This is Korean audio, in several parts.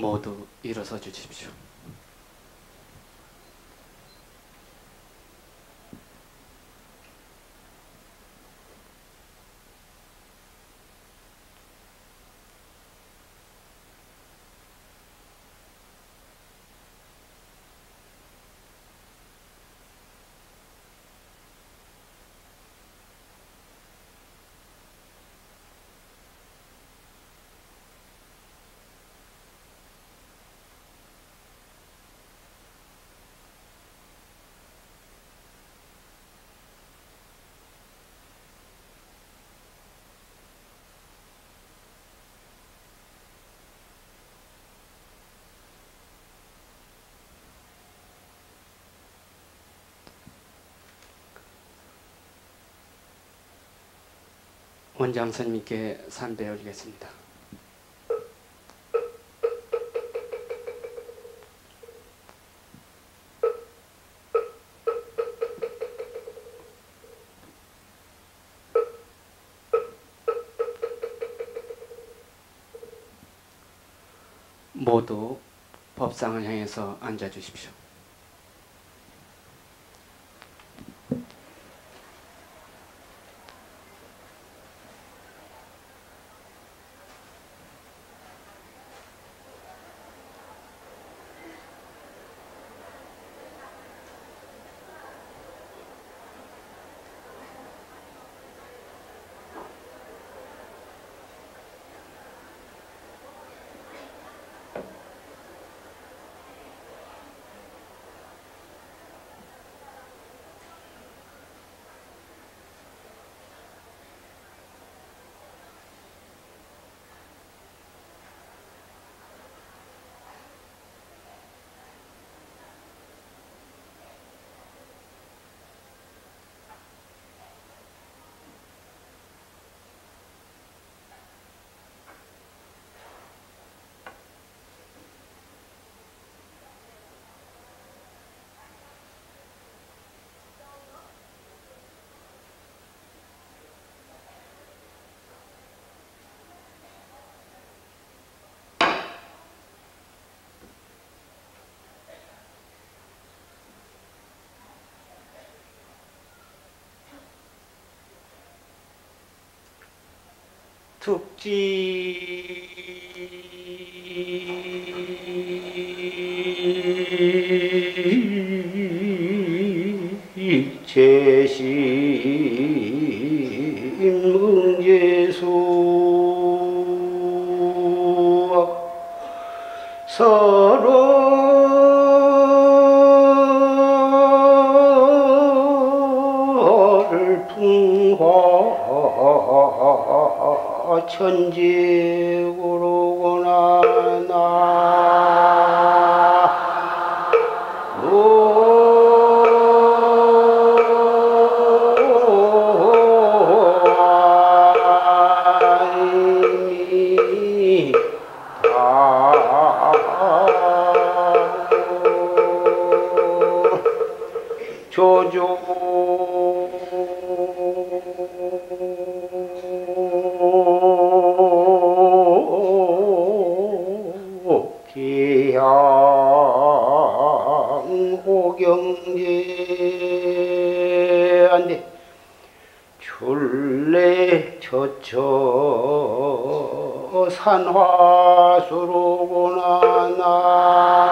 모두 일어서 주십시오. 원장 스님께 삼배 올리겠습니다. 모두 법상을 향해서 앉아 주십시오. 특지 제심응예수 서로를 풍화 천지구로구나 조조 기향 호경제 안돼 출래 처처 산화수로구나 나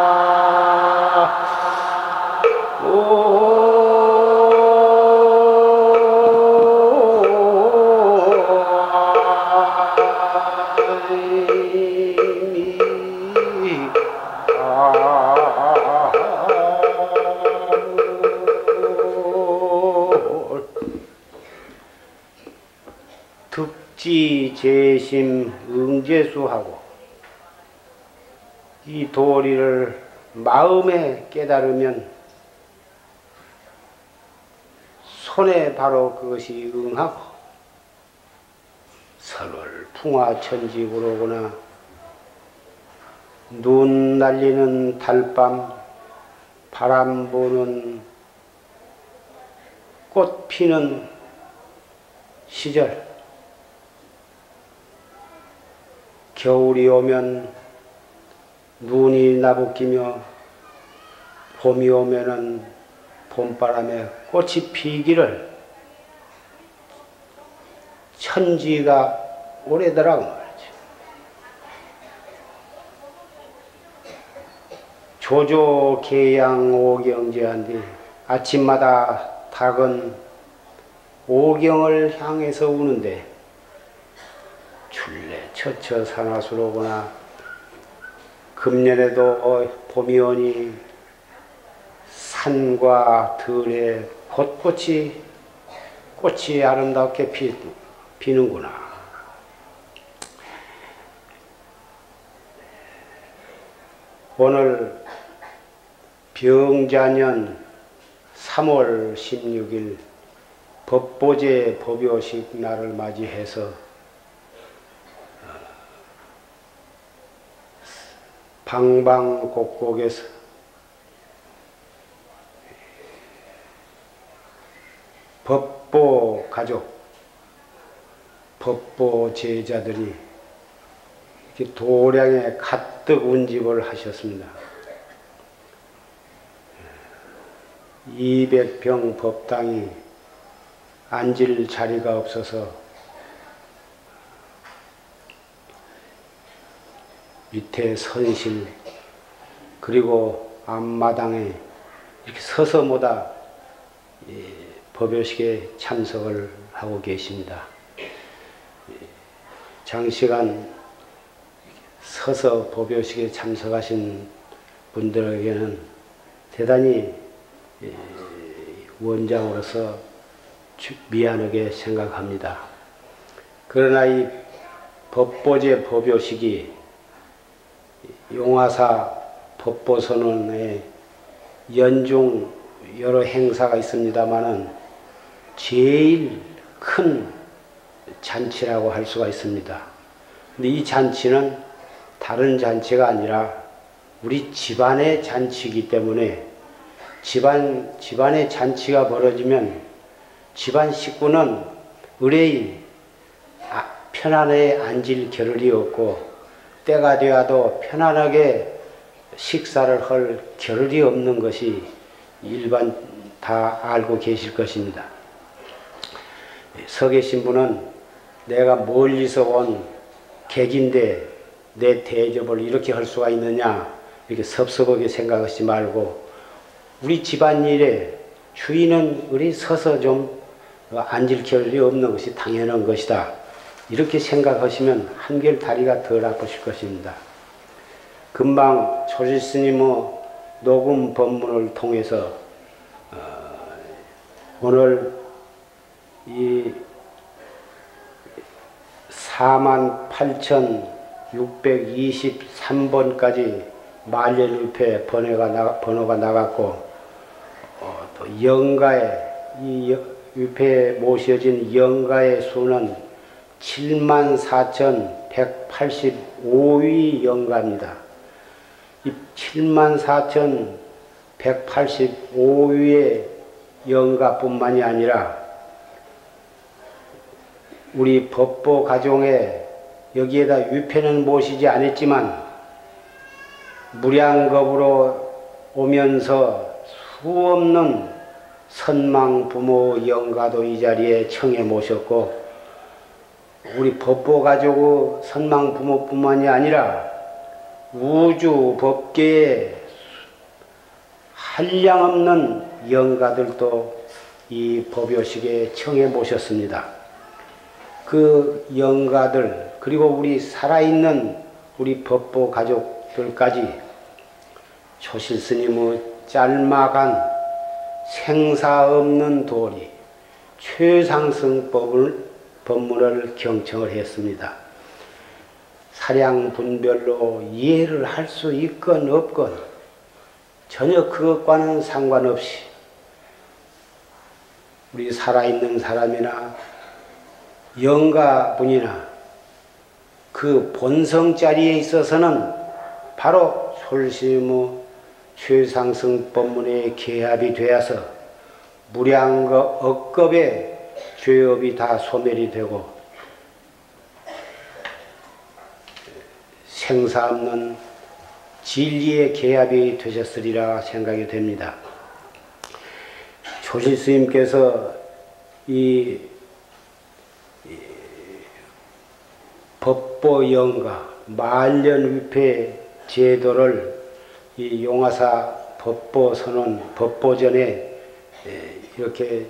특지 제심 응제수하고 이 도리를 마음에 깨달으면 손에 바로 그것이 응하고 서로를 풍화천지구로구나 눈 날리는 달밤 바람 부는 꽃 피는 시절 겨울이 오면 눈이 나부끼며 봄이 오면은 봄바람에 꽃이 피기를 천지가 오래더라고 말이지. 조조개양 오경제한뒤 아침마다 닭은 오경을 향해서 우는데 출래 처처 산화수로 오거나 금년에도 봄이 오니 산과 들에 곳곳이 꽃이 아름답게 피는구나. 오늘 병자년 3월 16일 법보제 법요식 날을 맞이해서 방방곡곡에서 법보 가족, 법보 제자들이 이렇게 도량에 가득 운집을 하셨습니다. 200평 법당이 앉을 자리가 없어서 밑에 선실 그리고 앞마당에 이렇게 서서 모다 법요식에 참석을 하고 계십니다. 장시간 서서 법요식에 참석하신 분들에게는 대단히 원장으로서 미안하게 생각합니다. 그러나 이 법보제 법요식이 용화사 법보선언에 연중 여러 행사가 있습니다마는 제일 큰 잔치라고 할 수가 있습니다. 근데 이 잔치는 다른 잔치가 아니라 우리 집안의 잔치이기 때문에 집안의 잔치가 벌어지면 집안 식구는 의뢰인 편안하게 앉을 겨를이 없고 때가 되어도 편안하게 식사를 할 겨를이 없는 것이 일반 다 알고 계실 것입니다. 서 계신 분은 내가 멀리서 온 객인데 내 대접을 이렇게 할 수가 있느냐 이렇게 섭섭하게 생각하지 말고 우리 집안일에 주인은 우리 서서 좀 앉을 겨를이 없는 것이 당연한 것이다. 이렇게 생각하시면 한결 다리가 덜 아프실 것입니다. 금방 조실스님의 녹음 법문을 통해서 오늘 이 48,623번까지 말년유패 번호가 나갔고 또 영가에 이 유패에 모셔진 영가의 수는 74,185위 영가입니다. 이 74,185위의 영가뿐만이 아니라 우리 법보 가정에 여기에다 유패는 모시지 않았지만 무량겁으로 오면서 수없는 선망 부모 영가도 이 자리에 청해 모셨고 우리 법보 가족의 선망 부모뿐만이 아니라 우주 법계에 한량없는 영가들도 이 법요식에 청해 모셨습니다. 그 영가들 그리고 우리 살아있는 우리 법보 가족들까지 조실스님의 짤막한 생사 없는 도리 최상승 법문을 경청을 했습니다. 사량 분별로 이해를 할 수 있건 없건 전혀 그것과는 상관없이 우리 살아있는 사람이나 영가분이나 그 본성 자리에 있어서는 바로 솔심의 최상승 법문에 개합이 되어서 무량겁의 죄업이 다 소멸이 되고 생사 없는 진리의 개합이 되셨으리라 생각이 됩니다. 조실스님께서 이 법보영가 말년위패 제도를 이 용화사 법보선언 법보전에 이렇게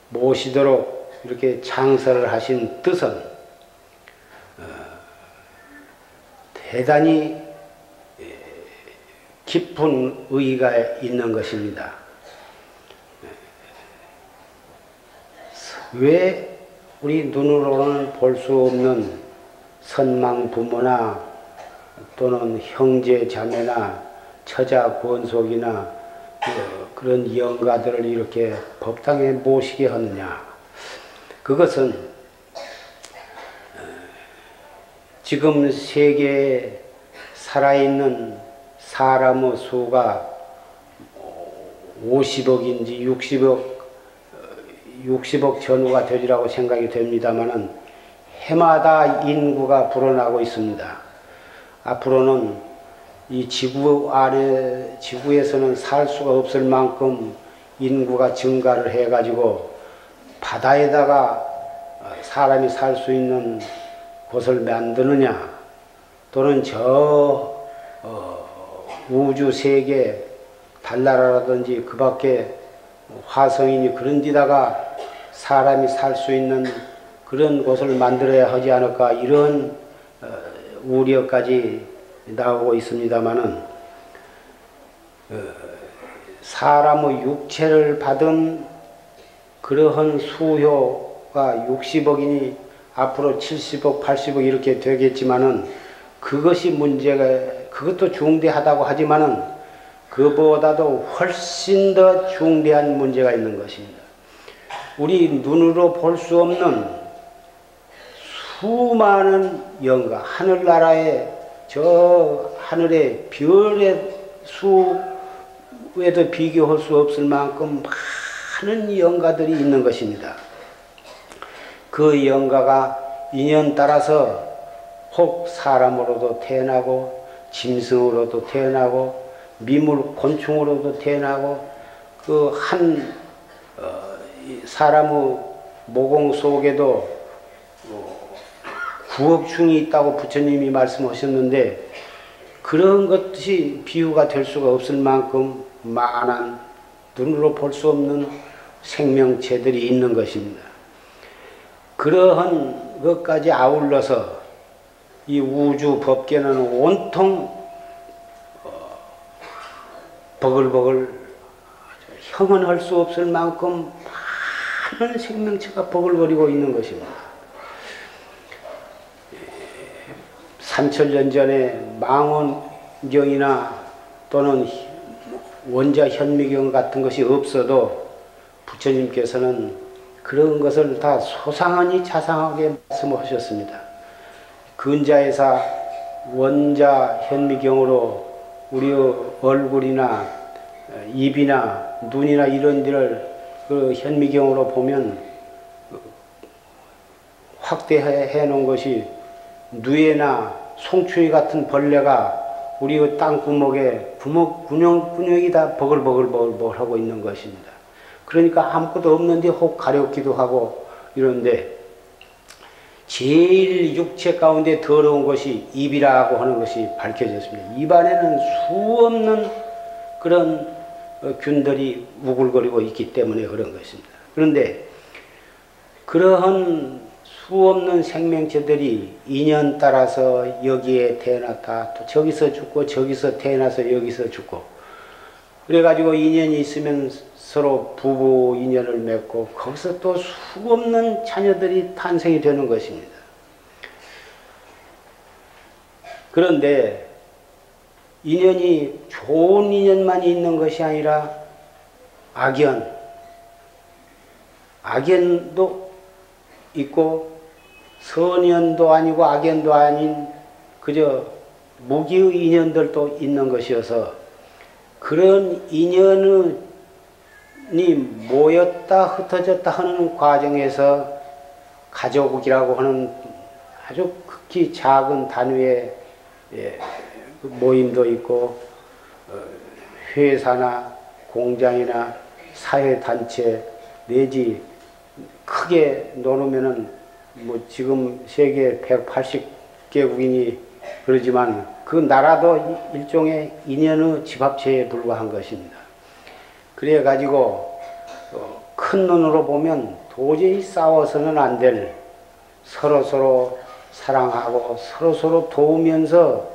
모시도록 이렇게 창설을 하신 뜻은 대단히 깊은 의의가 있는 것입니다. 왜 우리 눈으로는 볼 수 없는 선망 부모나 또는 형제 자매나 처자 권속이나 그런 영가들을 이렇게 법당에 모시게 하느냐? 그것은 지금 세계에 살아있는 사람의 수가 50억인지 60억 전후가 되리라고 생각이 됩니다마는 해마다 인구가 불어나고 있습니다. 앞으로는 이 지구에서는 살 수가 없을 만큼 인구가 증가를 해가지고 바다에다가 사람이 살 수 있는 곳을 만드느냐, 또는 저 우주 세계 달나라라든지 그 밖에 화성이니 그런 데다가 사람이 살 수 있는 그런 곳을 만들어야 하지 않을까, 이런 우려까지 나오고 있습니다마는 사람의 육체를 받은 그러한 수효가 60억이니 앞으로 70억, 80억 이렇게 되겠지만은 그것이 문제가, 그것도 중대하다고 하지만은 그보다도 훨씬 더 중대한 문제가 있는 것입니다. 우리 눈으로 볼 수 없는 수많은 영가, 하늘나라의 저 하늘의 별의 수에도 비교할 수 없을 만큼 많은 영가들이 있는 것입니다. 그 영가가 인연 따라서 혹 사람으로도 태어나고 짐승으로도 태어나고 미물 곤충으로도 태어나고 그 한 사람의 모공 속에도 구억충이 있다고 부처님이 말씀하셨는데 그런 것이 비유가 될 수가 없을 만큼 많은 눈으로 볼 수 없는 생명체들이 있는 것입니다. 그러한 것까지 아울러서 이 우주 법계는 온통 버글버글 형언할 수 없을 만큼 많은 생명체가 버글거리고 있는 것입니다. 3000년 전에 망원경이나 또는 원자 현미경 같은 것이 없어도 부처님께서는 그런 것을 다 소상하니 자상하게 말씀하셨습니다. 근자에서 원자 현미경으로 우리의 얼굴이나 입이나 눈이나 이런 데를 그 현미경으로 보면 확대해 놓은 것이 누에나 송충이 같은 벌레가 우리의 땅구멍에 근육이 다 버글버글 하고 있는 것입니다. 그러니까 아무것도 없는데 혹 가렵기도 하고 이런데 제일 육체 가운데 더러운 것이 입이라고 하는 것이 밝혀졌습니다. 입 안에는 수없는 그런 균들이 우글거리고 있기 때문에 그런 것입니다. 그런데 그러한 수없는 생명체들이 인연 따라서 여기에 태어났다, 또 저기서 죽고 저기서 태어나서 여기서 죽고 그래가지고 인연이 있으면 서로 부부 인연을 맺고 거기서 또 수없는 자녀들이 탄생이 되는 것입니다. 그런데 인연이 좋은 인연만 있는 것이 아니라 악연도 있고 선연도 아니고 악연도 아닌 그저 무기의 인연들도 있는 것이어서 그런 인연이 모였다 흩어졌다 하는 과정에서 가족이라고 하는 아주 극히 작은 단위의 모임도 있고 회사나 공장이나 사회단체 내지 크게 놓으면은 뭐 지금 세계 180개국이니 그러지만 그 나라도 일종의 인연의 집합체에 불과한 것입니다. 그래 가지고 큰 눈으로 보면 도저히 싸워서는 안 될 서로서로 사랑하고 서로서로 도우면서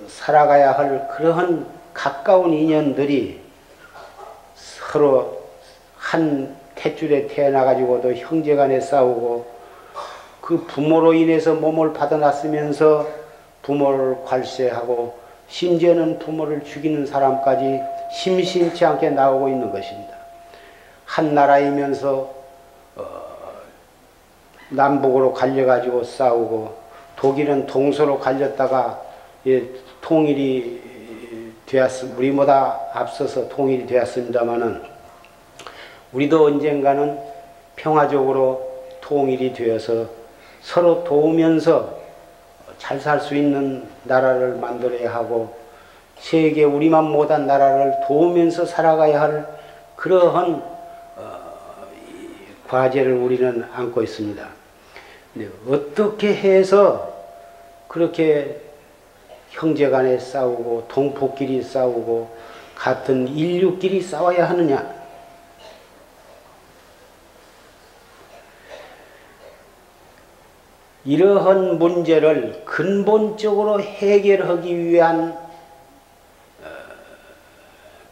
살아가야 할 그러한 가까운 인연들이 서로 한 탯줄에 태어나가지고도 형제간에 싸우고 그 부모로 인해서 몸을 받아놨으면서 부모를 괄세하고 심지어는 부모를 죽이는 사람까지 심심치 않게 나오고 있는 것입니다. 한 나라이면서 남북으로 갈려가지고 싸우고 독일은 동서로 갈렸다가 통일이 되었습니다. 우리보다 앞서서 통일이 되었습니다마는 우리도 언젠가는 평화적으로 통일이 되어서 서로 도우면서 잘 살 수 있는 나라를 만들어야 하고 세계 우리만 못한 나라를 도우면서 살아가야 할 그러한 과제를 우리는 안고 있습니다. 근데 어떻게 해서 그렇게 형제간에 싸우고 동포끼리 싸우고 같은 인류끼리 싸워야 하느냐? 이러한 문제를 근본적으로 해결하기 위한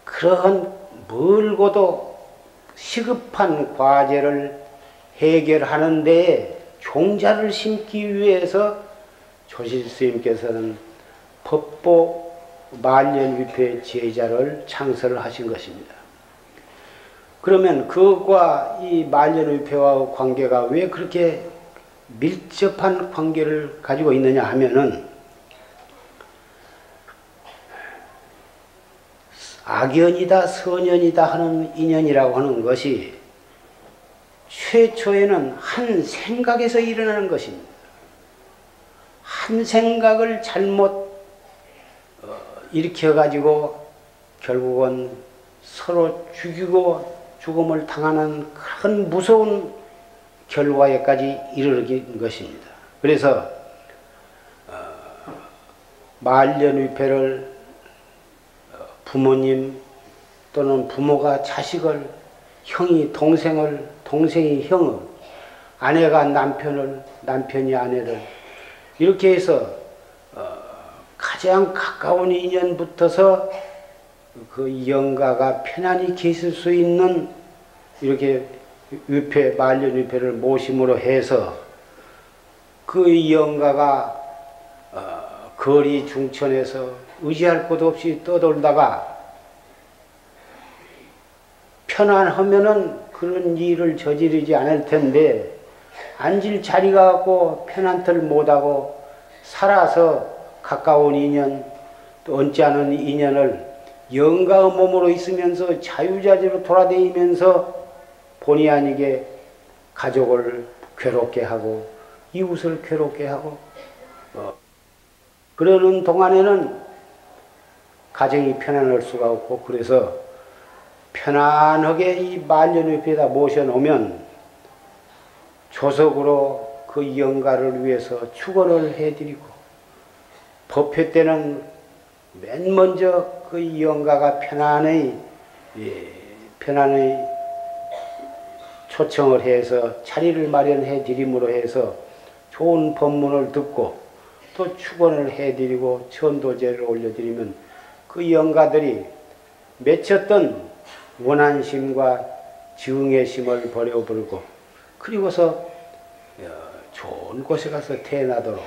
그러한 멀고도 시급한 과제를 해결하는 데에 종자를 심기 위해서 조실스님께서는 법보 말년위패 제자를 창설을 하신 것입니다. 그러면 그것과 이 말년위패와 관계가 왜 그렇게 밀접한 관계를 가지고 있느냐 하면은 악연이다 선연이다 하는 인연이라고 하는 것이 최초에는 한 생각에서 일어나는 것입니다. 한 생각을 잘못 일으켜 가지고 결국은 서로 죽이고 죽음을 당하는 큰 무서운 결과에까지 이르는 것입니다. 그래서 말년위패를 부모님 또는 부모가 자식을, 형이 동생을, 동생이 형을, 아내가 남편을, 남편이 아내를 이렇게 해서 가장 가까운 인연부터서 그 영가가 편안히 계실 수 있는 이렇게 위패, 말년위패를 모심으로 해서 그 영가가 거리 중천에서 의지할 곳 없이 떠돌다가 편안하면은 그런 일을 저지르지 않을 텐데 앉을 자리가 없고 편안틀 못하고 살아서 가까운 인연 또 얹지 않은 인연을 영가의 몸으로 있으면서 자유자재로 돌아다니면서 본의 아니게 가족을 괴롭게 하고 이웃을 괴롭게 하고 그러는 동안에는 가정이 편안할 수가 없고 그래서 편안하게 이 말년위패에다 모셔놓으면 조석으로 그 영가를 위해서 축원을 해드리고 법회 때는 맨 먼저 그 영가가 편안히 초청을 해서 자리를 마련해 드림으로 해서 좋은 법문을 듣고 또 축원을 해드리고 천도제를 올려드리면 그 영가들이 맺혔던 원한심과 증애심을 버려버리고 그리고서 좋은 곳에 가서 태어나도록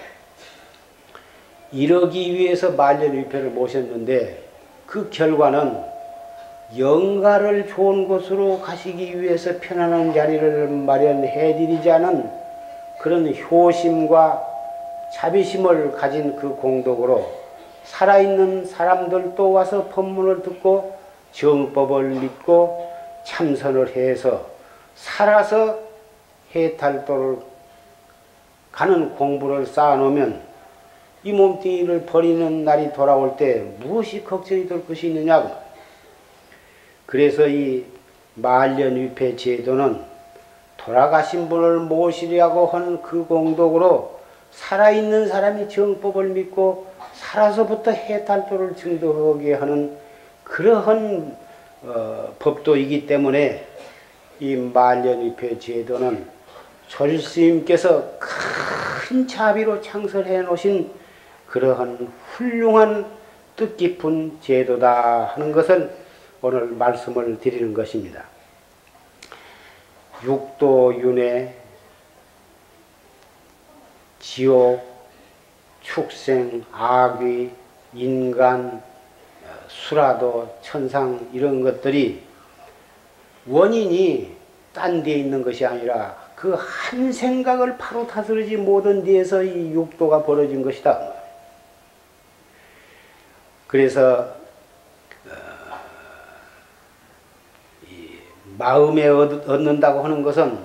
이러기 위해서 말년위패를 모셨는데 그 결과는 영가를 좋은 곳으로 가시기 위해서 편안한 자리를 마련해드리자는 그런 효심과 자비심을 가진 그 공덕으로 살아있는 사람들도 와서 법문을 듣고 정법을 믿고 참선을 해서 살아서 해탈도를 가는 공부를 쌓아놓으면 이 몸뚱이를 버리는 날이 돌아올 때 무엇이 걱정이 될 것이 있느냐? 그래서 이 말년위패 제도는 돌아가신 분을 모시려고 하는 그 공덕으로 살아있는 사람이 정법을 믿고 살아서부터 해탈도를 증득하게 하는 그러한 법도이기 때문에 이 말년위패 제도는 조실스님께서 큰 자비로 창설해 놓으신 그러한 훌륭한 뜻깊은 제도다 하는 것을 오늘 말씀을 드리는 것입니다. 육도윤회, 지옥, 축생, 악귀, 인간, 수라도, 천상 이런 것들이 원인이 딴 데에 있는 것이 아니라 그 한 생각을 바로 다스리지 못한 데에서 이 육도가 벌어진 것이다. 그래서 마음에 얻는다고 하는 것은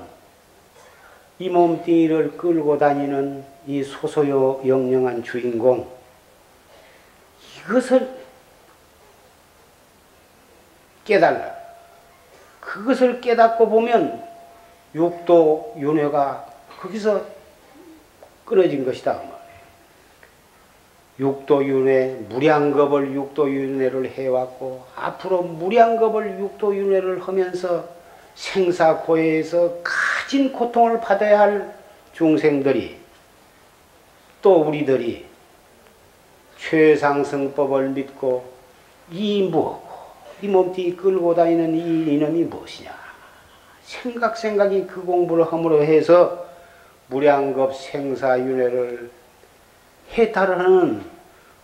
이 몸뚱이를 끌고 다니는 이 소소영령한 주인공, 이것을 깨달라. 그것을 깨닫고 보면 육도 윤회가 거기서 끊어진 것이다. 육도윤회, 무량겁을 육도윤회를 해왔고 앞으로 무량겁을 육도윤회를 하면서 생사고해에서 가진 고통을 받아야 할 중생들이 또 우리들이 최상승법을 믿고 이 무엇고 이 몸뚱이 끌고 다니는 이 이놈이 무엇이냐 생각이 그 공부를 함으로 해서 무량겁 생사윤회를 해탈하는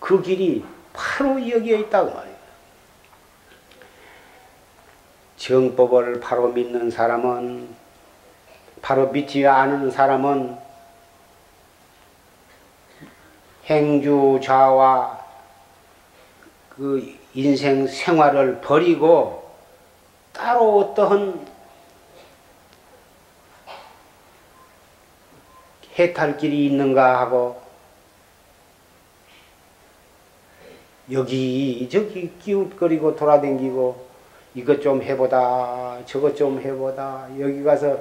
그 길이 바로 여기에 있다고 말이에요. 정법을 바로 믿는 사람은, 바로 믿지 않은 사람은 행주좌와 그 인생 생활을 버리고 따로 어떠한 해탈길이 있는가 하고 여기저기 기웃거리고 돌아다니고 이것 좀 해보다 저것 좀 해보다 여기 가서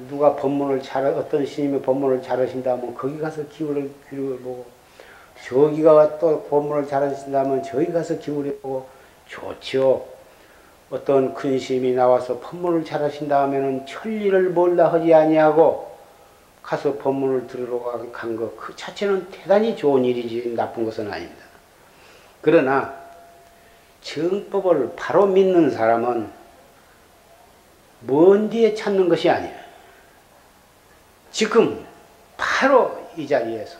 누가 법문을 어떤 스님이 법문을 잘하신다면 거기 가서 기울을 보고 저기가 또 법문을 잘하신다면 저기 가서 기울여보고 좋지요. 어떤 큰 스님이 나와서 법문을 잘하신다 하면은 천리를 몰라 하지 아니하고 가서 법문을 들으러 간 것 그 자체는 대단히 좋은 일이지 나쁜 것은 아닙니다. 그러나 정법을 바로 믿는 사람은 먼 뒤에 찾는 것이 아니에요. 지금 바로 이 자리에서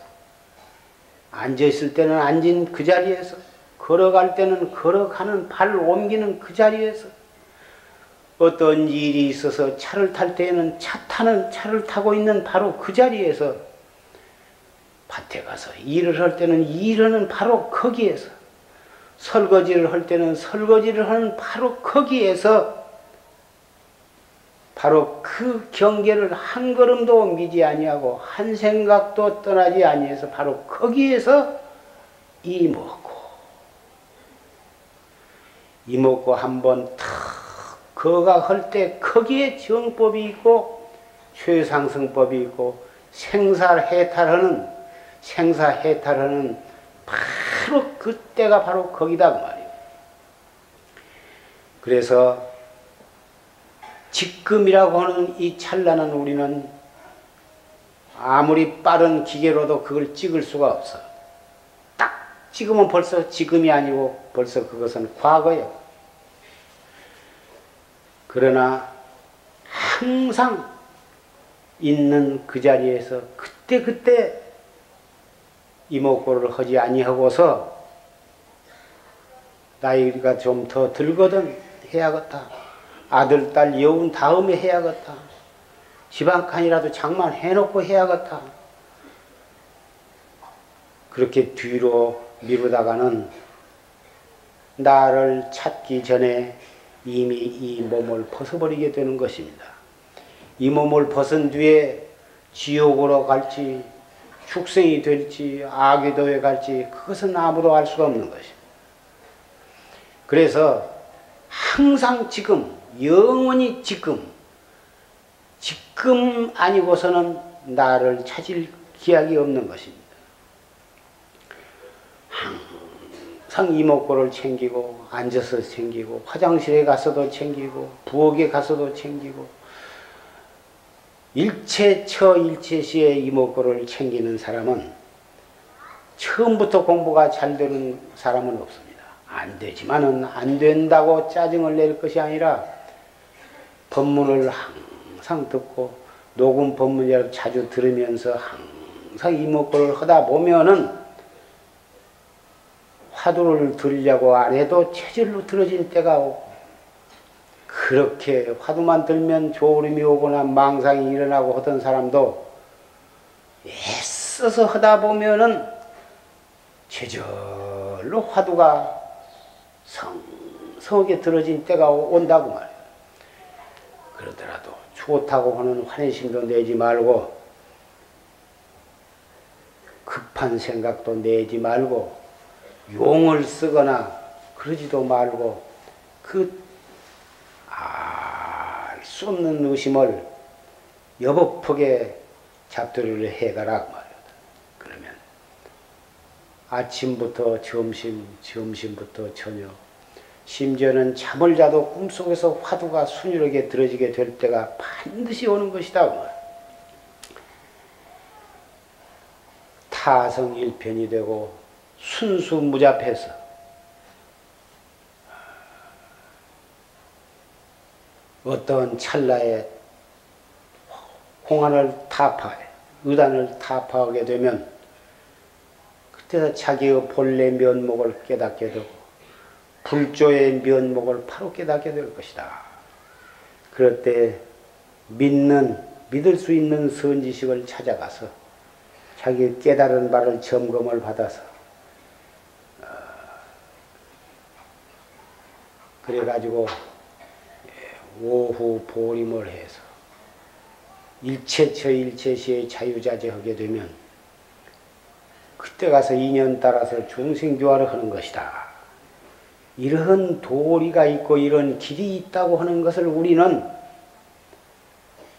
앉아있을 때는 앉은 그 자리에서 걸어갈 때는 걸어가는 발 옮기는 그 자리에서 어떤 일이 있어서 차를 탈 때에는 차를 타고 있는 바로 그 자리에서 밭에 가서 일을 할 때는 일하는 바로 거기에서 설거지를 할 때는 설거지를 하는 바로 거기에서 바로 그 경계를 한 걸음도 옮기지 아니하고 한 생각도 떠나지 아니해서 바로 거기에서 이먹고 한번 탁 거각할 때 거기에 정법이 있고 최상승법이 있고 생사해탈하는 바로 그때가 바로 거기다 그 말이에요. 그래서 지금이라고 하는 이 찬란한 우리는 아무리 빠른 기계로도 그걸 찍을 수가 없어. 딱 찍으면 벌써 지금이 아니고 벌써 그것은 과거예요. 그러나 항상 있는 그 자리에서 그때 이목고를 하지 아니하고서 나이가 좀 더 들거든 해야겠다. 아들, 딸, 여운 다음에 해야겠다. 집 한 칸이라도 장만해놓고 해야겠다. 그렇게 뒤로 미루다가는 나를 찾기 전에 이미 이 몸을 벗어버리게 되는 것입니다. 이 몸을 벗은 뒤에 지옥으로 갈지 축생이 될지 아귀도에 갈지 그것은 아무도 알 수가 없는 것입니다. 그래서 항상 지금, 영원히 지금, 지금 아니고서는 나를 찾을 기약이 없는 것입니다. 항상 이목구를 챙기고, 앉아서 챙기고, 화장실에 가서도 챙기고, 부엌에 가서도 챙기고, 일체처 일체시에 이목구를 챙기는 사람은 처음부터 공부가 잘 되는 사람은 없습니다. 안 되지만은 안 된다고 짜증을 낼 것이 아니라 법문을 항상 듣고 녹음 법문이라도 자주 들으면서 항상 이목구를 하다 보면은 화두를 들으려고 안 해도 체질로 들어질 때가 오고, 그렇게 화두만 들면 졸음이 오거나 망상이 일어나고 하던 사람도 애써서 하다 보면은 제절로 화두가 성성하게 들어진 때가 온다고 말이에요. 그러더라도 좋다고 하는 환희심도 내지 말고, 급한 생각도 내지 말고, 용을 쓰거나 그러지도 말고, 그 알 수 없는 의심을 여법하게 잡두리를 해가라 말이야. 그러면 아침부터 점심, 점심부터 저녁, 심지어는 잠을 자도 꿈속에서 화두가 순이하게 들어지게 될 때가 반드시 오는 것이다. 타성일편이 되고 순수무잡해서 어떤 찰나에 홍안을 타파해, 의단을 타파하게 되면 그때서 자기의 본래 면목을 깨닫게 되고 불조의 면목을 바로 깨닫게 될 것이다. 그럴 때 믿을 수 있는 선지식을 찾아가서 자기 깨달은 바를 점검을 받아서 그래가지고 오후 보림을 해서 일체처 일체시에 자유자재하게 되면 그때 가서 인연 따라서 중생교화를 하는 것이다. 이런 도리가 있고 이런 길이 있다고 하는 것을 우리는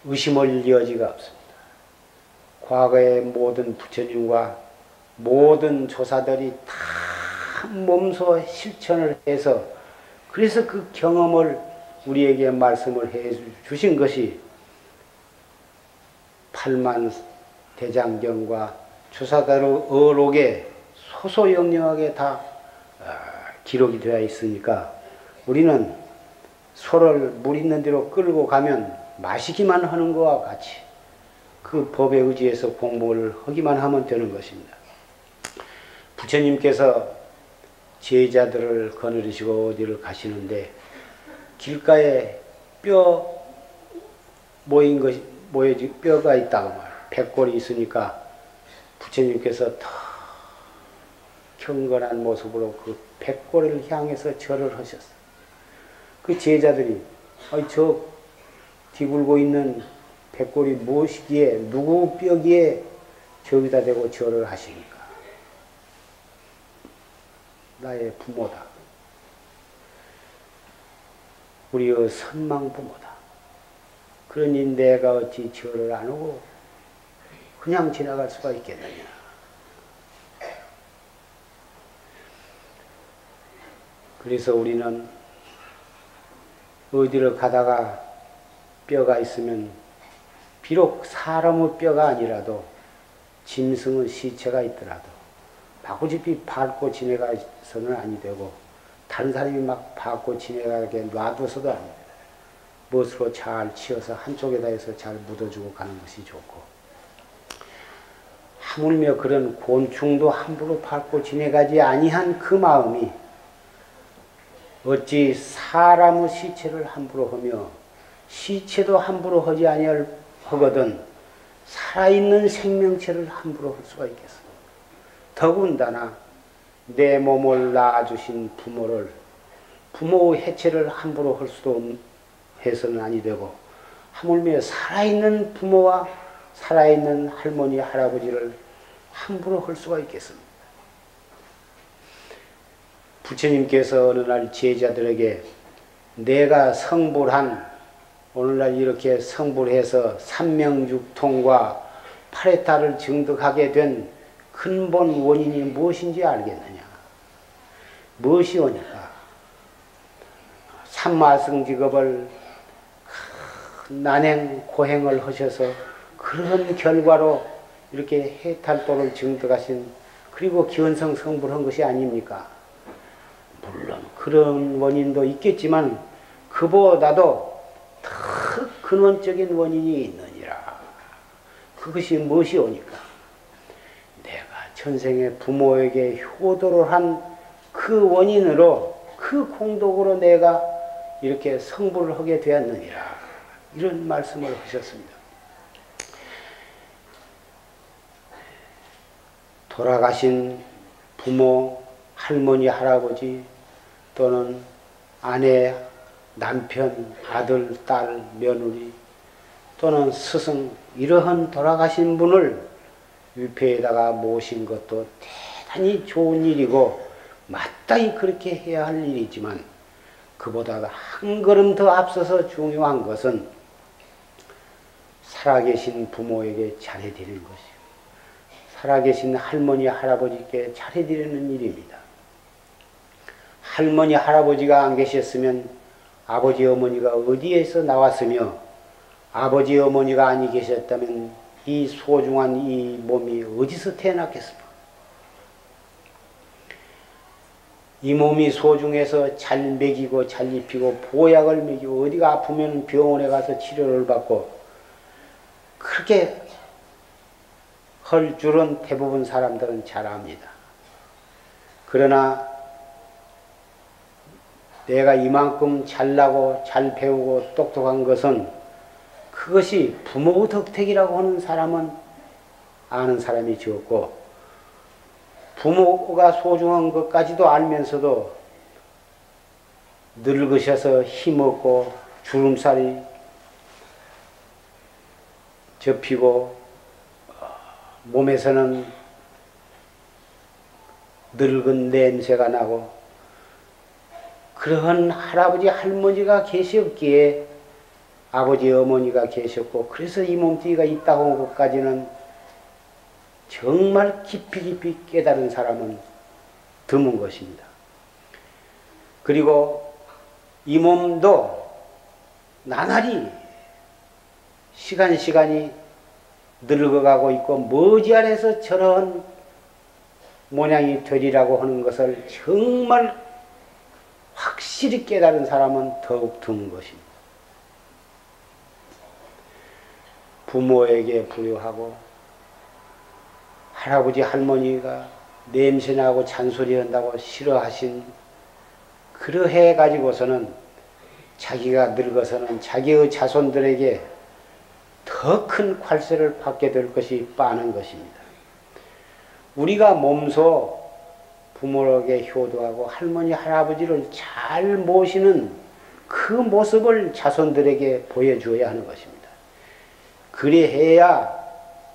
의심할 여지가 없습니다. 과거의 모든 부처님과 모든 조사들이 다 몸소 실천을 해서 그래서 그 경험을 우리에게 말씀을 해 주신 것이 팔만 대장경과 주사다로 어록에 소소영령하게 다 기록이 되어 있으니까 우리는 소를 물 있는 데로 끌고 가면 마시기만 하는 것과 같이 그 법에 의지해서 공부를 하기만 하면 되는 것입니다. 부처님께서 제자들을 거느리시고 어디를 가시는데 길가에 뼈 모인 것이 뼈가 있다고 말이에요. 백골이 있으니까 부처님께서 더 경건한 모습으로 그 백골을 향해서 절을 하셨어요. 그 제자들이 저 뒤굴고 있는 백골이 무엇이기에 누구 뼈기에 저기다 대고 절을 하십니까? 나의 부모다. 우리의 선망 부모다. 그러니 내가 어찌 절을 안 하고 그냥 지나갈 수가 있겠느냐. 그래서 우리는 어디를 가다가 뼈가 있으면 비록 사람의 뼈가 아니라도 짐승의 시체가 있더라도 마구잡이 밟고 지나가서는 아니 되고 다른 사람이 막 밟고 지나가게 놔둬서도 안 됩니다. 멋으로 잘 치어서 한쪽에다 해서 잘 묻어주고 가는 것이 좋고 하물며 그런 곤충도 함부로 밟고 지나가지 아니한 그 마음이 어찌 사람의 시체를 함부로 하며 시체도 함부로 하지 아니하거든 살아있는 생명체를 함부로 할 수가 있겠어. 더군다나 내 몸을 낳아주신 부모를 부모의 해체를 함부로 할 수도 해서는 아니 되고 하물며 살아있는 부모와 살아있는 할머니 할아버지를 함부로 할 수가 있겠습니다. 부처님께서 어느 날 제자들에게 내가 성불한 오늘날 이렇게 성불해서 삼명육통과 파레타를 증득하게 된 근본 원인이 무엇인지 알겠느냐? 무엇이 오니까? 삼마승직업을 난행 고행을 하셔서 그런 결과로 이렇게 해탈도를 증득하신, 그리고 기원성 성불한 것이 아닙니까? 물론 그런 원인도 있겠지만 그보다도 더 근원적인 원인이 있느니라. 그것이 무엇이 오니까? 내가 전생에 부모에게 효도를 한 그 원인으로, 그 공덕으로 내가 이렇게 성불을 하게 되었느니라. 이런 말씀을 하셨습니다. 돌아가신 부모, 할머니, 할아버지 또는 아내, 남편, 아들, 딸, 며느리 또는 스승, 이러한 돌아가신 분을 위패에다가 모신 것도 대단히 좋은 일이고 마땅히 그렇게 해야 할 일이지만, 그보다 한 걸음 더 앞서서 중요한 것은 살아계신 부모에게 잘해드리는 것이요, 살아계신 할머니, 할아버지께 잘해드리는 일입니다. 할머니, 할아버지가 안 계셨으면 아버지, 어머니가 어디에서 나왔으며, 아버지, 어머니가 아니 계셨다면 이 소중한 이 몸이 어디서 태어났겠습니까? 이 몸이 소중해서 잘 먹이고 잘 입히고 보약을 먹이고 어디가 아프면 병원에 가서 치료를 받고 그렇게 할 줄은 대부분 사람들은 잘 압니다. 그러나 내가 이만큼 잘나고 잘 배우고 똑똑한 것은 그것이 부모의 덕택이라고 하는 사람은 아는 사람이 적고, 부모가 소중한 것까지도 알면서도 늙으셔서 힘없고 주름살이 접히고 몸에서는 늙은 냄새가 나고 그러한 할아버지, 할머니가 계셨기에 아버지, 어머니가 계셨고, 그래서 이 몸뚱이가 있다고 한 것까지는 정말 깊이 깊이 깨달은 사람은 드문 것입니다. 그리고 이 몸도 나날이 시간이 늙어가고 있고 머지않아서 저런 모양이 되리라고 하는 것을 정말 확실히 깨달은 사람은 더욱 드문 것입니다. 부모에게 불효하고 할아버지, 할머니가 냄새나고 잔소리한다고 싫어하신, 그러해 가지고서는 자기가 늙어서는 자기의 자손들에게 더 큰 괄세를 받게 될 것이 뻔한 것입니다. 우리가 몸소 부모에게 효도하고 할머니, 할아버지를 잘 모시는 그 모습을 자손들에게 보여주어야 하는 것입니다. 그래야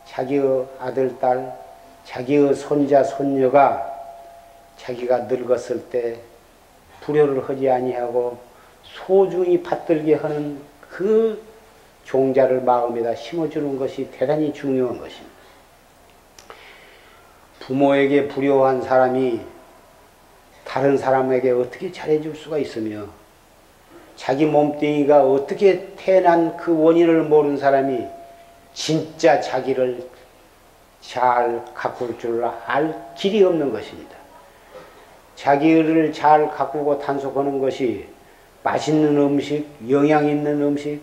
자기의 아들, 딸, 자기의 손자, 손녀가 자기가 늙었을 때 불효를 하지 아니하고 소중히 받들게 하는 그 종자를 마음에다 심어주는 것이 대단히 중요한 것입니다. 부모에게 불효한 사람이 다른 사람에게 어떻게 잘해줄 수가 있으며, 자기 몸뚱이가 어떻게 태어난 그 원인을 모르는 사람이 진짜 자기를 잘 가꿀 줄 알 길이 없는 것입니다. 자기를 잘 가꾸고 단속하는 것이 맛있는 음식, 영양 있는 음식,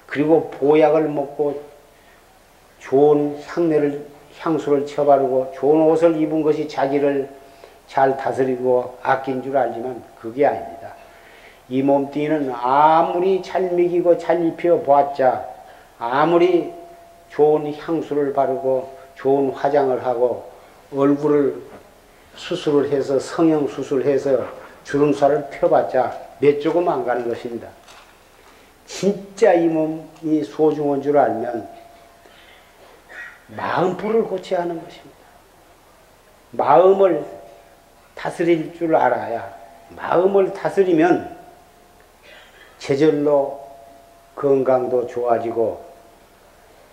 그리고 보약을 먹고 좋은 향수를 쳐바르고 좋은 옷을 입은 것이 자기를 잘 다스리고 아낀 줄 알지만 그게 아닙니다. 이 몸뚱이는 아무리 잘 먹이고 잘 입혀 보았자, 아무리 좋은 향수를 바르고 좋은 화장을 하고 얼굴을 수술을 해서 성형 수술해서 주름살을 펴봤자 몇 조금 안 가는 것입니다. 진짜 이 몸이 소중한 줄 알면 마음불을 고쳐야 하는 것입니다. 마음을 다스릴 줄 알아야, 마음을 다스리면 제절로 건강도 좋아지고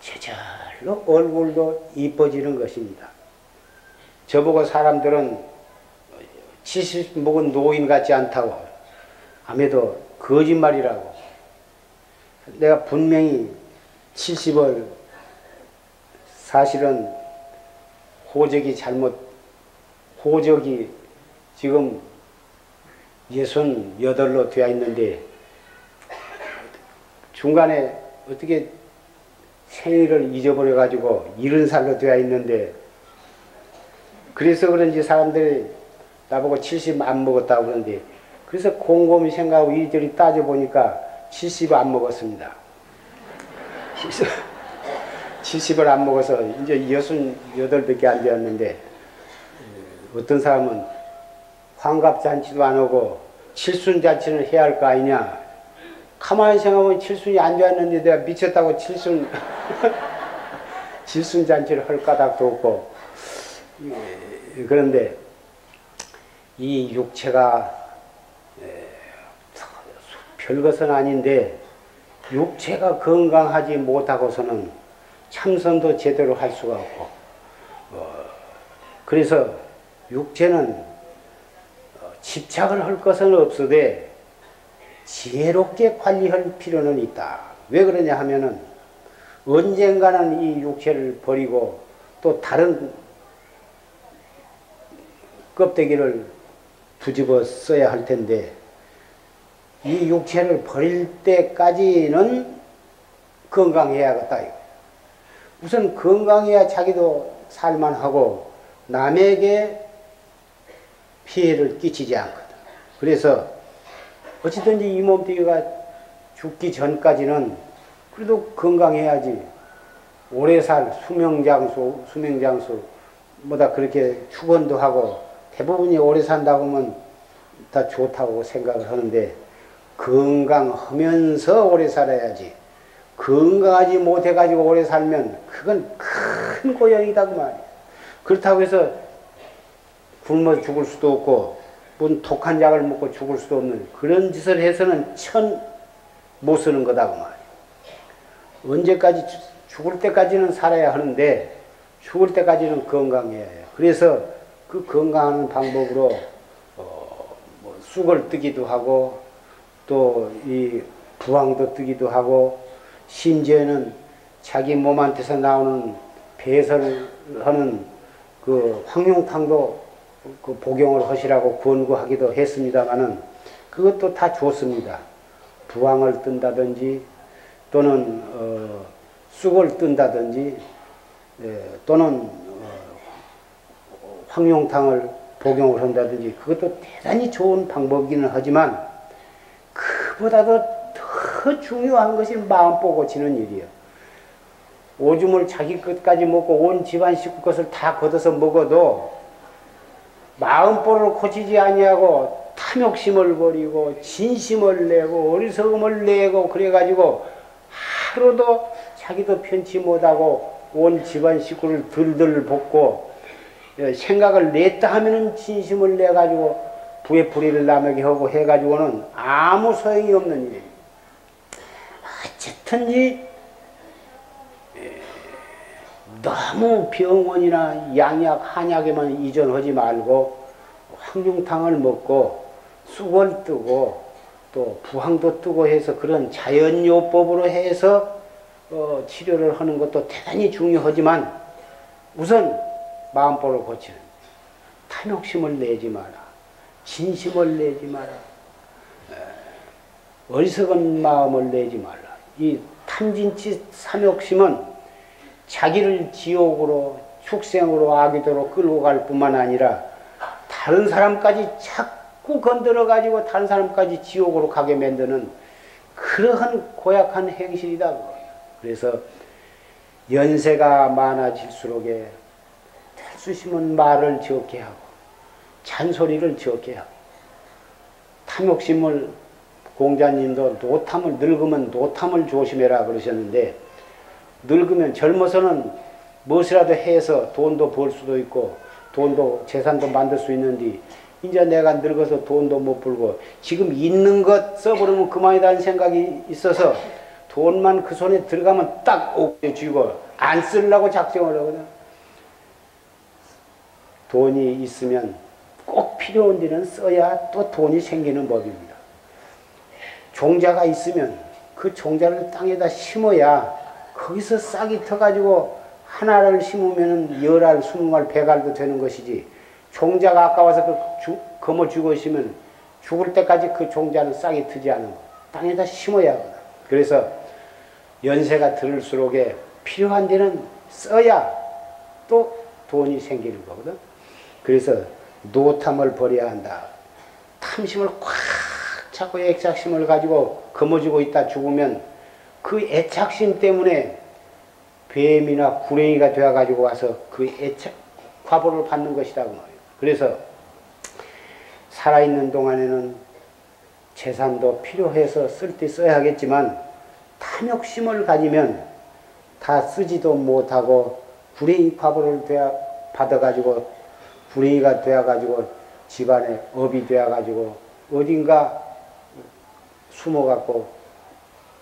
제절로 얼굴도 이뻐지는 것입니다. 저보고 사람들은 70 먹은 노인 같지 않다고 아무래도 거짓말이라고. 내가 분명히 70을 사실은 호적이 지금 68로 되어 있는데 중간에 어떻게 생일을 잊어버려 가지고 70살로 되어 있는데, 그래서 그런지 사람들이 나보고 70 안 먹었다고 그러는데, 그래서 곰곰이 생각하고 이리저리 따져보니까 70 안 먹었습니다. 70을 안 먹어서 이제 68밖에 안 되었는데, 어떤 사람은 환갑잔치도 안 하고 칠순잔치는 해야 할 거 아니냐. 가만히 생각하면 칠순이 안 되었는데 내가 미쳤다고 칠순잔치를 할 까닭도 없고. 그런데 이 육체가 별것은 아닌데 육체가 건강하지 못하고서는 참선도 제대로 할 수가 없고, 그래서 육체는 집착을 할 것은 없으되 지혜롭게 관리할 필요는 있다. 왜 그러냐 하면은 언젠가는 이 육체를 버리고 또 다른 껍데기를 뒤집어 써야 할 텐데, 이 육체를 버릴 때까지는 건강해야겠다. 우선 건강해야 자기도 살만하고 남에게 피해를 끼치지 않거든. 그래서 어찌든지 이 몸뚱이가 죽기 전까지는 그래도 건강해야지. 오래 살 수명장수 뭐다 그렇게 축원도 하고 대부분이 오래 산다고 하면 다 좋다고 생각을 하는데, 건강하면서 오래 살아야지. 건강하지 못해가지고 오래 살면 그건 큰 고역이다 그 말이야. 그렇다고 해서 굶어 죽을 수도 없고 뭔 독한 약을 먹고 죽을 수도 없는 그런 짓을 해서는 천 못 쓰는 거다 그 말이야. 언제까지 죽을 때까지는 살아야 하는데 죽을 때까지는 건강해야 해요. 그래서 그 건강하는 방법으로 뭐 쑥을 뜨기도 하고 또 이 부황도 뜨기도 하고, 심지어는 자기 몸한테서 나오는 배설을 하는 그 황룡탕도 그 복용을 하시라고 권고하기도 했습니다마는 그것도 다 좋습니다. 부황을 뜬다든지 또는 쑥을 뜬다든지 또는 황룡탕을 복용을 한다든지 그것도 대단히 좋은 방법이기는 하지만 그보다도 더 중요한 것이 마음보 고치는 일이에요. 오줌을 자기 것까지 먹고 온 집안 식구 것을 다 걷어서 먹어도 마음보를 고치지 아니하고 탐욕심을 버리고 진심을 내고 어리석음을 내고 그래가지고 하루도 자기도 편치 못하고 온 집안 식구를 들들 볶고 생각을 냈다 하면은 진심을 내가지고 부의 불의를 남에게 하고 해가지고는 아무 소용이 없는 일이에요. 어쨌든지 너무 병원이나 양약, 한약에만 의존하지 말고 황룡탕을 먹고 쑥을 뜨고 또 부황도 뜨고 해서 그런 자연요법으로 해서 치료를 하는 것도 대단히 중요하지만 우선 마음보를 고치는 탐욕심을 내지 마라. 진심을 내지 마라. 어리석은 마음을 내지 말라. 이 탐진치 삼욕심은 자기를 지옥으로 축생으로 아기도로 끌고 갈 뿐만 아니라 다른 사람까지 자꾸 건드려 가지고 다른 사람까지 지옥으로 가게 만드는 그러한 고약한 행실이다. 그래서 연세가 많아질수록에 탈수심은 말을 적게 하고 잔소리를 적게 하고, 탐욕심을 공자님도 노탐을 늙으면 노탐을 조심해라 그러셨는데, 늙으면 젊어서는 무엇이라도 해서 돈도 벌 수도 있고 돈도 재산도 만들 수 있는데 이제 내가 늙어서 돈도 못 벌고 지금 있는 것 써버리면 그만이라는 생각이 있어서 돈만 그 손에 들어가면 딱 옥에 쥐고 안 쓰려고 작정을 하거든. 돈이 있으면 꼭 필요한 데는 써야 또 돈이 생기는 법입니다. 종자가 있으면 그 종자를 땅에다 심어야 거기서 싹이 터가지고 하나를 심으면 10알, 20알, 100알도 되는 것이지 종자가 아까워서 거머 쥐고 있으면 죽을 때까지 그 종자는 싹이 트지 않은 거. 땅에다 심어야 하거든. 그래서 연세가 들을수록에 필요한 데는 써야 또 돈이 생기는 거거든. 그래서 노탐을 버려야 한다. 탐심을 꽉 잡고 애착심을 가지고 거머쥐고 있다 죽으면 그 애착심 때문에 뱀이나 구렁이가 되어가지고 와서 그 애착, 과보를 받는 것이다. 그 말이에요. 그래서 살아있는 동안에는 재산도 필요해서 쓸 때 써야 하겠지만 탐욕심을 가지면 다 쓰지도 못하고 구렁이 과보를 받아가지고 구렁이가 되어가지고 집안에 업이 되어가지고 어딘가 숨어갖고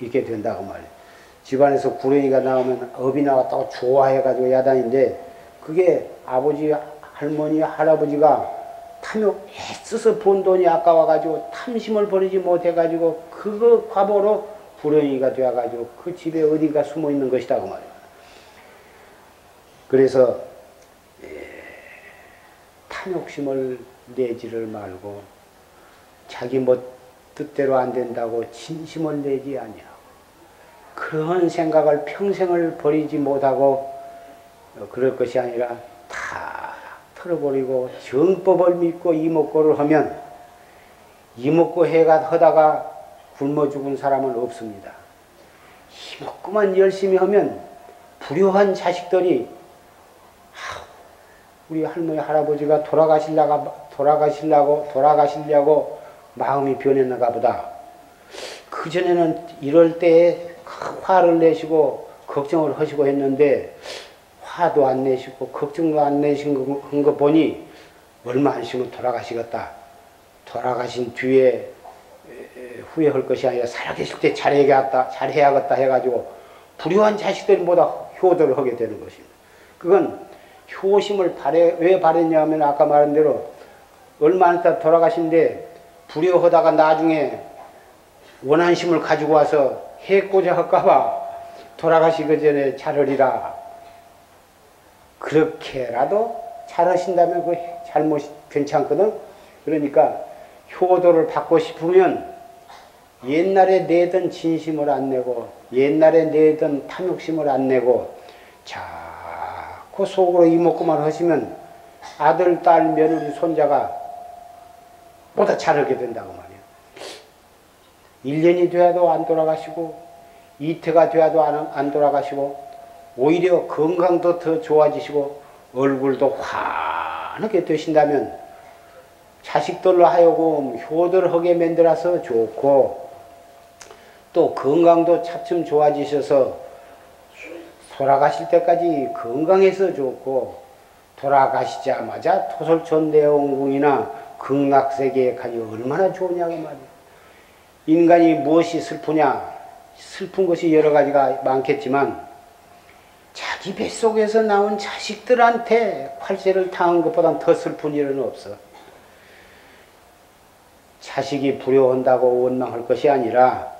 있게 된다고 말이에요. 집안에서 구렁이가 나오면 업이 나왔다고 좋아해가지고 야단인데 그게 아버지, 할머니, 할아버지가 탐욕 애써서 번 돈이 아까워가지고 탐심을 버리지 못해가지고 그거 과보로 구렁이가 되어가지고 그 집에 어딘가 숨어 있는 것이다 그 말이에요. 그래서 탐욕심을 내지를 말고 자기 뭐 뜻대로 안 된다고 진심을 내지 아니하고 그런 생각을 평생을 버리지 못하고 그럴 것이 아니라 다 털어버리고 정법을 믿고 이목고를 하면 이목고 해가 하다가 굶어 죽은 사람은 없습니다. 이목고만 열심히 하면 불효한 자식들이 우리 할머니 할아버지가 돌아가시려고 마음이 변했는가 보다. 그전에는 이럴 때에 화를 내시고 걱정을 하시고 했는데 화도 안 내시고 걱정도 안 내신 거 보니 얼마 안 있으면 돌아가시겠다. 돌아가신 뒤에 후회할 것이 아니라 살아계실 때 잘해야겠다 해가지고 불효한 자식들보다 효도를 하게 되는 것입니다. 그건 효심을 왜 바랬냐 하면 아까 말한 대로 얼마 안 있다 돌아가신데 불효하다가 나중에 원한심을 가지고 와서 해코자 할까봐 돌아가시기 전에 잘하리라. 그렇게라도 잘하신다면 그 잘못이 괜찮거든. 그러니까 효도를 받고 싶으면 옛날에 내던 진심을 안 내고 옛날에 내던 탐욕심을 안 내고 자꾸 속으로 이목구만 하시면 아들, 딸, 며느리, 손자가 보다 잘하게 된다고 말이에요. 1년이 되어도 안 돌아가시고 이태가 되어도 안 돌아가시고 오히려 건강도 더 좋아지시고 얼굴도 환하게 되신다면 자식들로 하여금 효도를 하게 만들어서 좋고 또 건강도 차츰 좋아지셔서 돌아가실 때까지 건강해서 좋고 돌아가시자마자 토솔촌대원궁이나 극락세계에 가니 얼마나 좋으냐고 말이에요. 인간이 무엇이 슬프냐? 슬픈 것이 여러 가지가 많겠지만 자기 뱃속에서 나온 자식들한테 활세를 당한 것보다 더 슬픈 일은 없어. 자식이 불효한다고 원망할 것이 아니라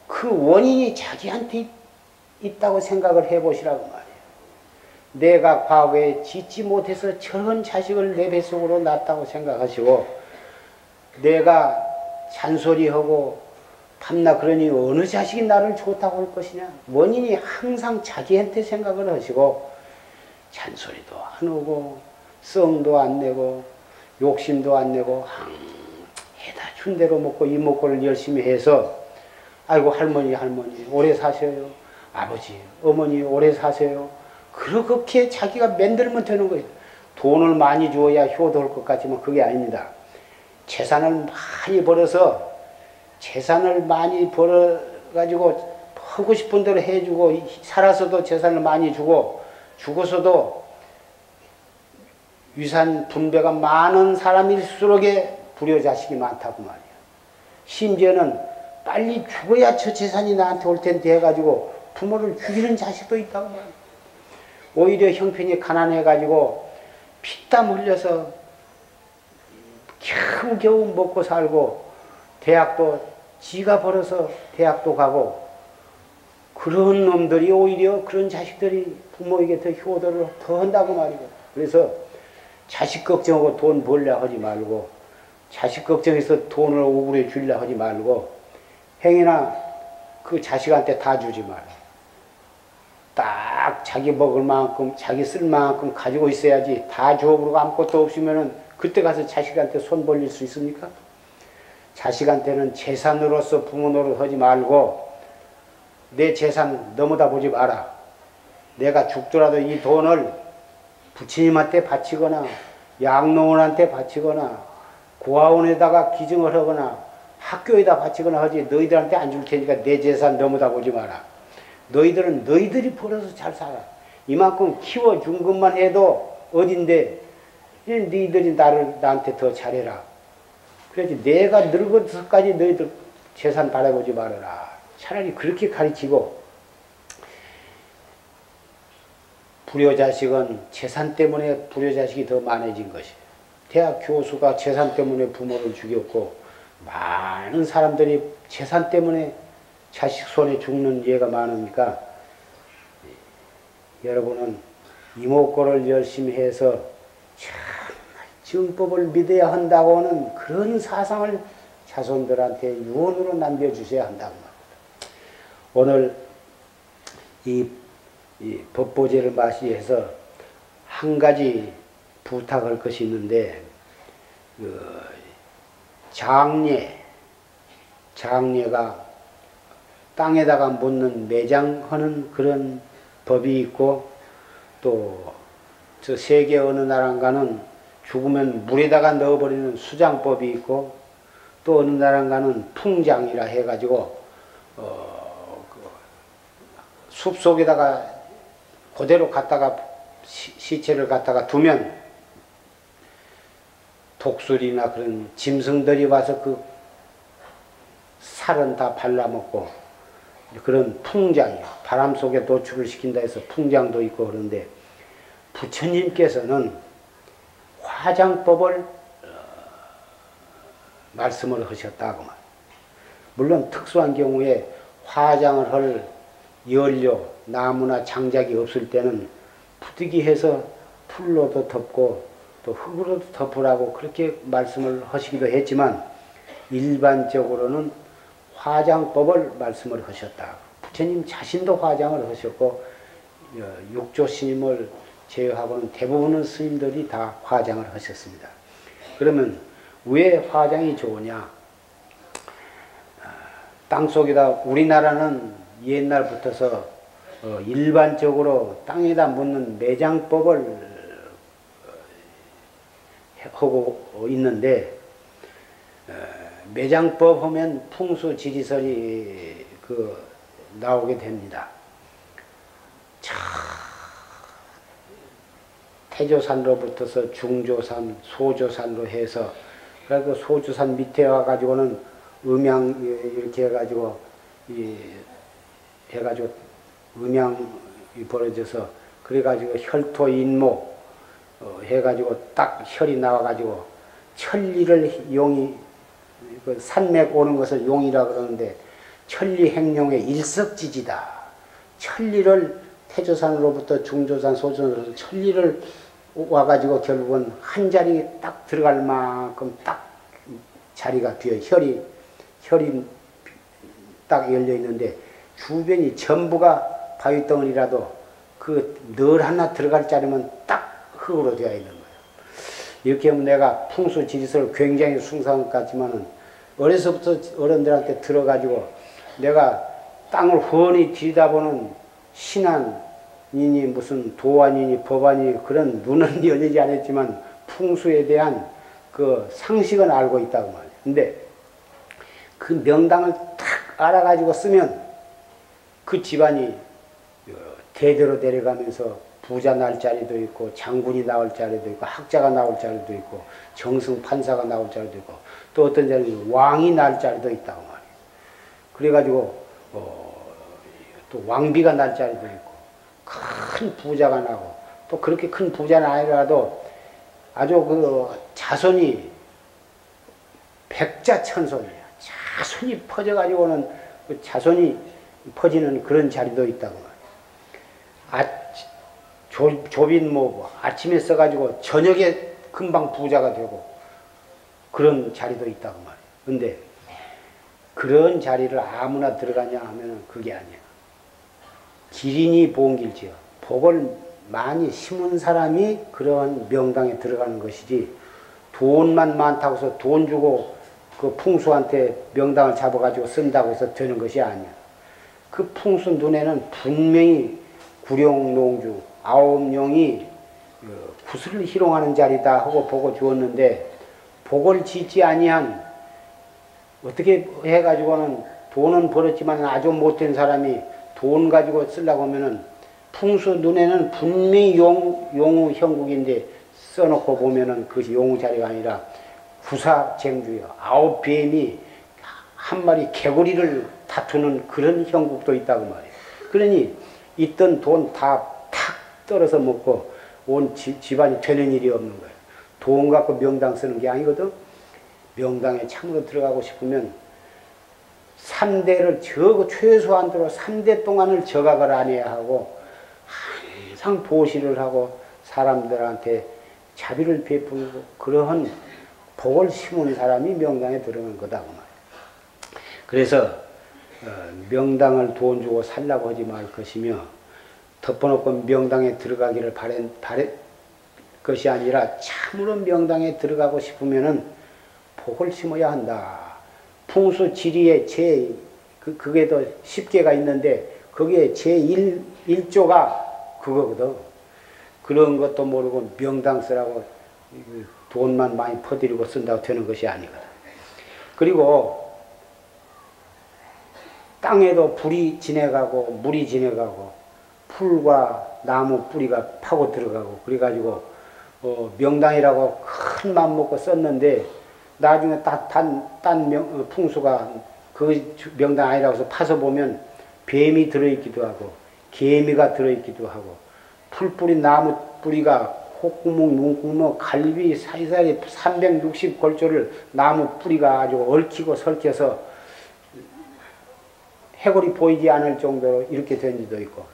그 원인이 자기한테 있다고 생각을 해보시라고 말이에요. 내가 과거에 짓지 못해서 저런 자식을 내 뱃속으로 낳았다고 생각하시고 내가 잔소리하고 밤낮 그러니 어느 자식이 나를 좋다고 할 것이냐. 원인이 항상 자기한테 생각을 하시고 잔소리도 안 하고 썽도 안 내고 욕심도 안 내고 해다 준 대로 먹고 이목구를 열심히 해서 아이고 할머니 오래 사셔요. 아버지 어머니 오래 사세요. 그렇게 자기가 만들면 되는 거예요. 돈을 많이 주어야 효도할 것 같지만 그게 아닙니다. 재산을 많이 벌어서 재산을 많이 벌어가지고 하고 싶은 대로 해주고 살아서도 재산을 많이 주고 죽어서도 유산 분배가 많은 사람일수록에 불효자식이 많다고 말이야. 심지어는 빨리 죽어야 저 재산이 나한테 올 텐데 해가지고 부모를 죽이는 자식도 있다고 말이야. 오히려 형편이 가난해가지고 피땀 흘려서 겨우겨우 먹고 살고 대학도 지가 벌어서 대학도 가고 그런 놈들이 오히려 그런 자식들이 부모에게 더 효도를 더 한다고 말이고. 그래서 자식 걱정하고 돈 벌려 하지 말고 자식 걱정해서 돈을 오그려 주려 하지 말고 행여나 그 자식한테 다 주지 마라. 딱 자기 먹을 만큼 자기 쓸 만큼 가지고 있어야지. 다 주워버리고 아무것도 없으면은 그때 가서 자식한테 손 벌릴 수 있습니까? 자식한테는 재산으로서 부모 노릇 하지 말고 내 재산 넘어다 보지 마라. 내가 죽더라도 이 돈을 부처님한테 바치거나 양로원한테 바치거나 고아원에다가 기증을 하거나 학교에다 바치거나 하지 너희들한테 안 줄 테니까 내 재산 넘어다 보지 마라. 너희들은 너희들이 벌어서 잘 살아. 이만큼 키워준 것만 해도 어딘데 너희들이 나한테 더 잘해라. 그래야지 내가 늙어서까지 너희들 재산 바라보지 말아라. 차라리 그렇게 가르치고 불효자식은 재산 때문에 불효자식이 더 많아진 것이에요. 대학 교수가 재산 때문에 부모를 죽였고 많은 사람들이 재산 때문에 자식 손에 죽는 예가 많으니까 여러분은 이목구를 열심히 해서 정법을 믿어야 한다고는 그런 사상을 자손들한테 유언으로 남겨주셔야 한다고 합니다. 오늘 이 법보제를 맞이해서 한 가지 부탁할 것이 있는데 장례가 땅에다가 묻는 매장하는 그런 법이 있고 또 저 세계 어느 나라인가는 죽으면 물에다가 넣어버리는 수장법이 있고 또 어느 나라인가는 풍장이라 해가지고 숲 속에다가 그대로 갖다가 시체를 갖다가 두면 독수리나 그런 짐승들이 와서 그 살은 다 발라먹고 그런 풍장이요. 바람 속에 노출을 시킨다 해서 풍장도 있고 그런데 부처님께서는 화장법을 말씀을 하셨다고 말. 물론 특수한 경우에 화장을 할 연료, 나무나 장작이 없을 때는 부득이해서 풀로도 덮고 또 흙으로도 덮으라고 그렇게 말씀을 하시기도 했지만 일반적으로는 화장법을 말씀을 하셨다. 부처님 자신도 화장을 하셨고 육조 스님을 제외하고는 대부분의 스님들이 다 화장을 하셨습니다. 그러면 왜 화장이 좋으냐? 땅속에다 우리나라는 옛날부터서 일반적으로 땅에다 묻는 매장법을 하고 있는데 매장법 하면 풍수지리설이 나오게 됩니다. 태조산로부터서 중조산, 소조산로 해서 그리고 소조산 밑에 와가지고는 음양 이렇게 해가지고 음양이 벌어져서 그래가지고 혈토인목 해가지고 딱 혈이 나와가지고 천리를 용이 그 산맥 오는 것을 용이라 그러는데 천리 행룡의 일석지지다. 천리를 태조산으로부터 중조산, 소조산으로부터 천리를 와가지고 결국은 한 자리 딱 들어갈 만큼 딱 자리가 비어 혈이 딱 열려 있는데 주변이 전부가 바위덩어리라도 그 늘 하나 들어갈 자리면 딱 흙으로 되어 있는 거예요. 이렇게 하면 내가 풍수지리설을 굉장히 숭상한 것 같지만은 어려서부터 어른들한테 들어가지고 내가 땅을 훤히 들여다보는 신안이니 무슨 도안이니 법안이니 그런 눈은 열리지 않았지만 풍수에 대한 그 상식은 알고 있다고 말이에요. 근데 그 명당을 탁 알아가지고 쓰면 그 집안이 대대로 내려가면서 부자 날 자리도 있고 장군이 나올 자리도 있고 학자가 나올 자리도 있고 정승 판사가 나올 자리도 있고 또 어떤 자리는 왕이 날 자리도 있다고 말이에요. 그래가지고 또 왕비가 날 자리도 있고 큰 부자가 나고 또 그렇게 큰 부자는 아니라도 아주 그 자손이 백자천손이야. 자손이 퍼져가지고는 그 자손이 퍼지는 그런 자리도 있다고 말이에요. 조빈 뭐 아침에 써가지고 저녁에 금방 부자가 되고 그런 자리도 있다고 말이에요. 근데 그런 자리를 아무나 들어가냐 하면은 그게 아니야. 기린이 본길지어 복을 많이 심은 사람이 그러한 명당에 들어가는 것이지 돈만 많다고 해서 돈 주고 그 풍수한테 명당을 잡아가지고 쓴다고 해서 되는 것이 아니야. 그 풍수 눈에는 분명히 구룡농주 9명이 구슬을 희롱하는 자리다 하고 복을 주었는데 복을 짓지 아니한 어떻게 해가지고는 돈은 벌었지만 아주 못된 사람이 돈 가지고 쓰려고 하면은 풍수 눈에는 분명히 용우 형국인데 써놓고 보면은 그것이 용우 자리가 아니라 구사쟁주요. 9뱀이 한 마리 개구리를 다투는 그런 형국도 있다고 말이에요. 그러니 있던 돈 다 탁 떨어서 먹고 온 집안이 되는 일이 없는 거예요. 돈 갖고 명당 쓰는 게 아니거든. 명당에 참으로 들어가고 싶으면 3대를 최소한도로 3대 동안을 저각을 안 해야 하고 항상 보시를 하고 사람들한테 자비를 베풀고 그러한 복을 심은 사람이 명당에 들어간 거다 그 말이에요. 그래서 명당을 돈 주고 살라고 하지 말 것이며 덮어놓고 명당에 들어가기를 바랄 것이 아니라 참으로 명당에 들어가고 싶으면은 복을 심어야 한다. 풍수 지리에 그게 더 10개가 있는데 거기에 제1조가 그거거든. 그런 것도 모르고 명당 쓰라고 돈만 많이 퍼뜨리고 쓴다고 되는 것이 아니거든. 그리고 땅에도 불이 지내가고 물이 지내가고 풀과 나무 뿌리가 파고 들어가고 그래가지고 명당이라고 큰 맘 먹고 썼는데 나중에 딴 풍수가 그 명당 아니라고 해서 파서 보면 뱀이 들어있기도 하고 개미가 들어있기도 하고 풀뿌리 나무 뿌리가 콧구멍 눈구멍 갈비 사이사이 360골조를 나무 뿌리가 아주 얽히고 설켜서 해골이 보이지 않을 정도로 이렇게 된 데도 있고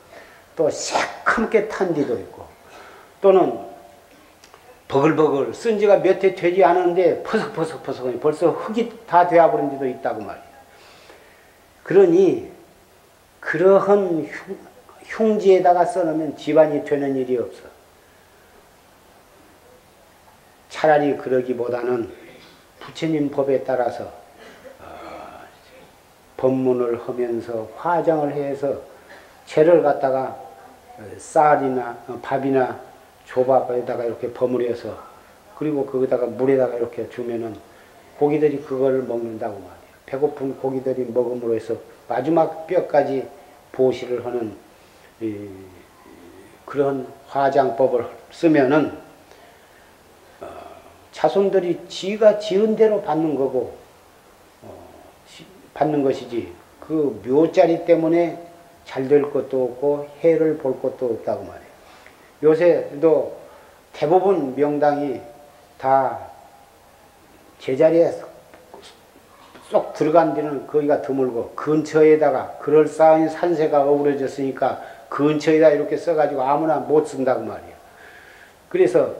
또 새카맣게 탄 데도 있고 또는 버글버글 쓴 지가 몇 해 되지 않았는데 퍼석퍼석퍼석 벌써 흙이 다 되어버린 데도 있다고 말이에요. 그러니 그러한 흉지에다가 써놓으면 집안이 되는 일이 없어. 차라리 그러기보다는 부처님 법에 따라서 법문을 하면서 화장을 해서 채를 갖다가 쌀이나 밥이나 조밥에다가 이렇게 버무려서 그리고 거기다가 물에다가 이렇게 주면은 고기들이 그걸 먹는다고 말이에요. 배고픈 고기들이 먹음으로 해서 마지막 뼈까지 보시를 하는 그런 화장법을 쓰면은 자손들이 지가 지은 대로 받는 거고 받는 것이지 그 묘자리 때문에 잘 될 것도 없고 해를 볼 것도 없다고 말이에요. 요새도 대부분 명당이 다 제자리에 쏙 들어간 데는 거기가 드물고 근처에다가 그럴싸한 산세가 어우러졌으니까 근처에다 이렇게 써가지고 아무나 못 쓴다고 말이에요. 그래서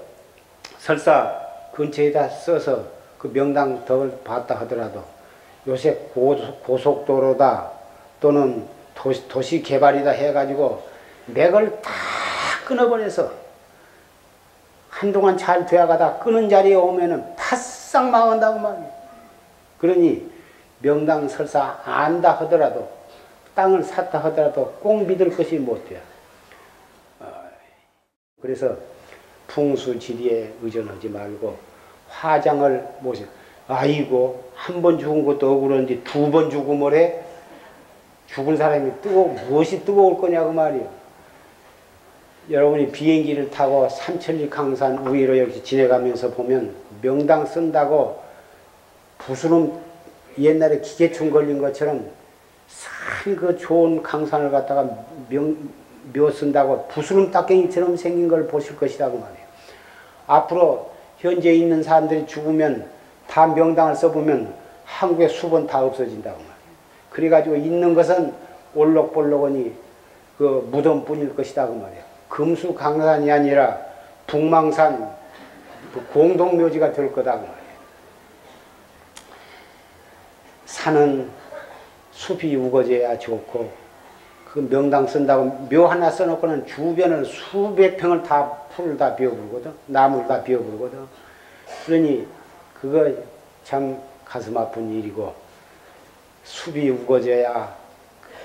설사 근처에다 써서 그 명당 덕을 봤다 하더라도 요새 고속도로다 또는 도시 개발이다 해가지고 맥을 다 끊어버려서 한동안 잘 되어가다 끊은 자리에 오면은 바싹 망한다고 말이에요. 그러니 명당 설사 안다 하더라도 땅을 샀다 하더라도 꼭 믿을 것이 못 돼요. 그래서 풍수지리에 의존하지 말고 화장을 모셔. 아이고 한 번 죽은 것도 억울한데 2번 죽으면 해? 죽은 사람이 무엇이 뜨거울 거냐고 말이에요. 여러분이 비행기를 타고 삼천리 강산 위로 이렇게 지내가면서 보면 명당 쓴다고 부스럼 옛날에 기계충 걸린 것처럼 산 그 좋은 강산을 갖다가 묘 쓴다고 부스럼 딱갱이처럼 생긴 걸 보실 것이라고 말해요. 앞으로 현재 있는 사람들이 죽으면 다 명당을 써보면 한국의 수본 다 없어진다고 말해요. 그래가지고 있는 것은 올록볼록하니 그 무덤뿐일 것이다 그 말이에요. 금수강산이 아니라 북망산 공동묘지가 될 거다 그 말이에요. 산은 숲이 우거져야 좋고 그 명당 쓴다고 묘 하나 써놓고는 주변을 수백 평을 다 풀을 다 비워부르거든. 나무를 다 비워부르거든. 그러니 그거 참 가슴 아픈 일이고 숲이 우거져야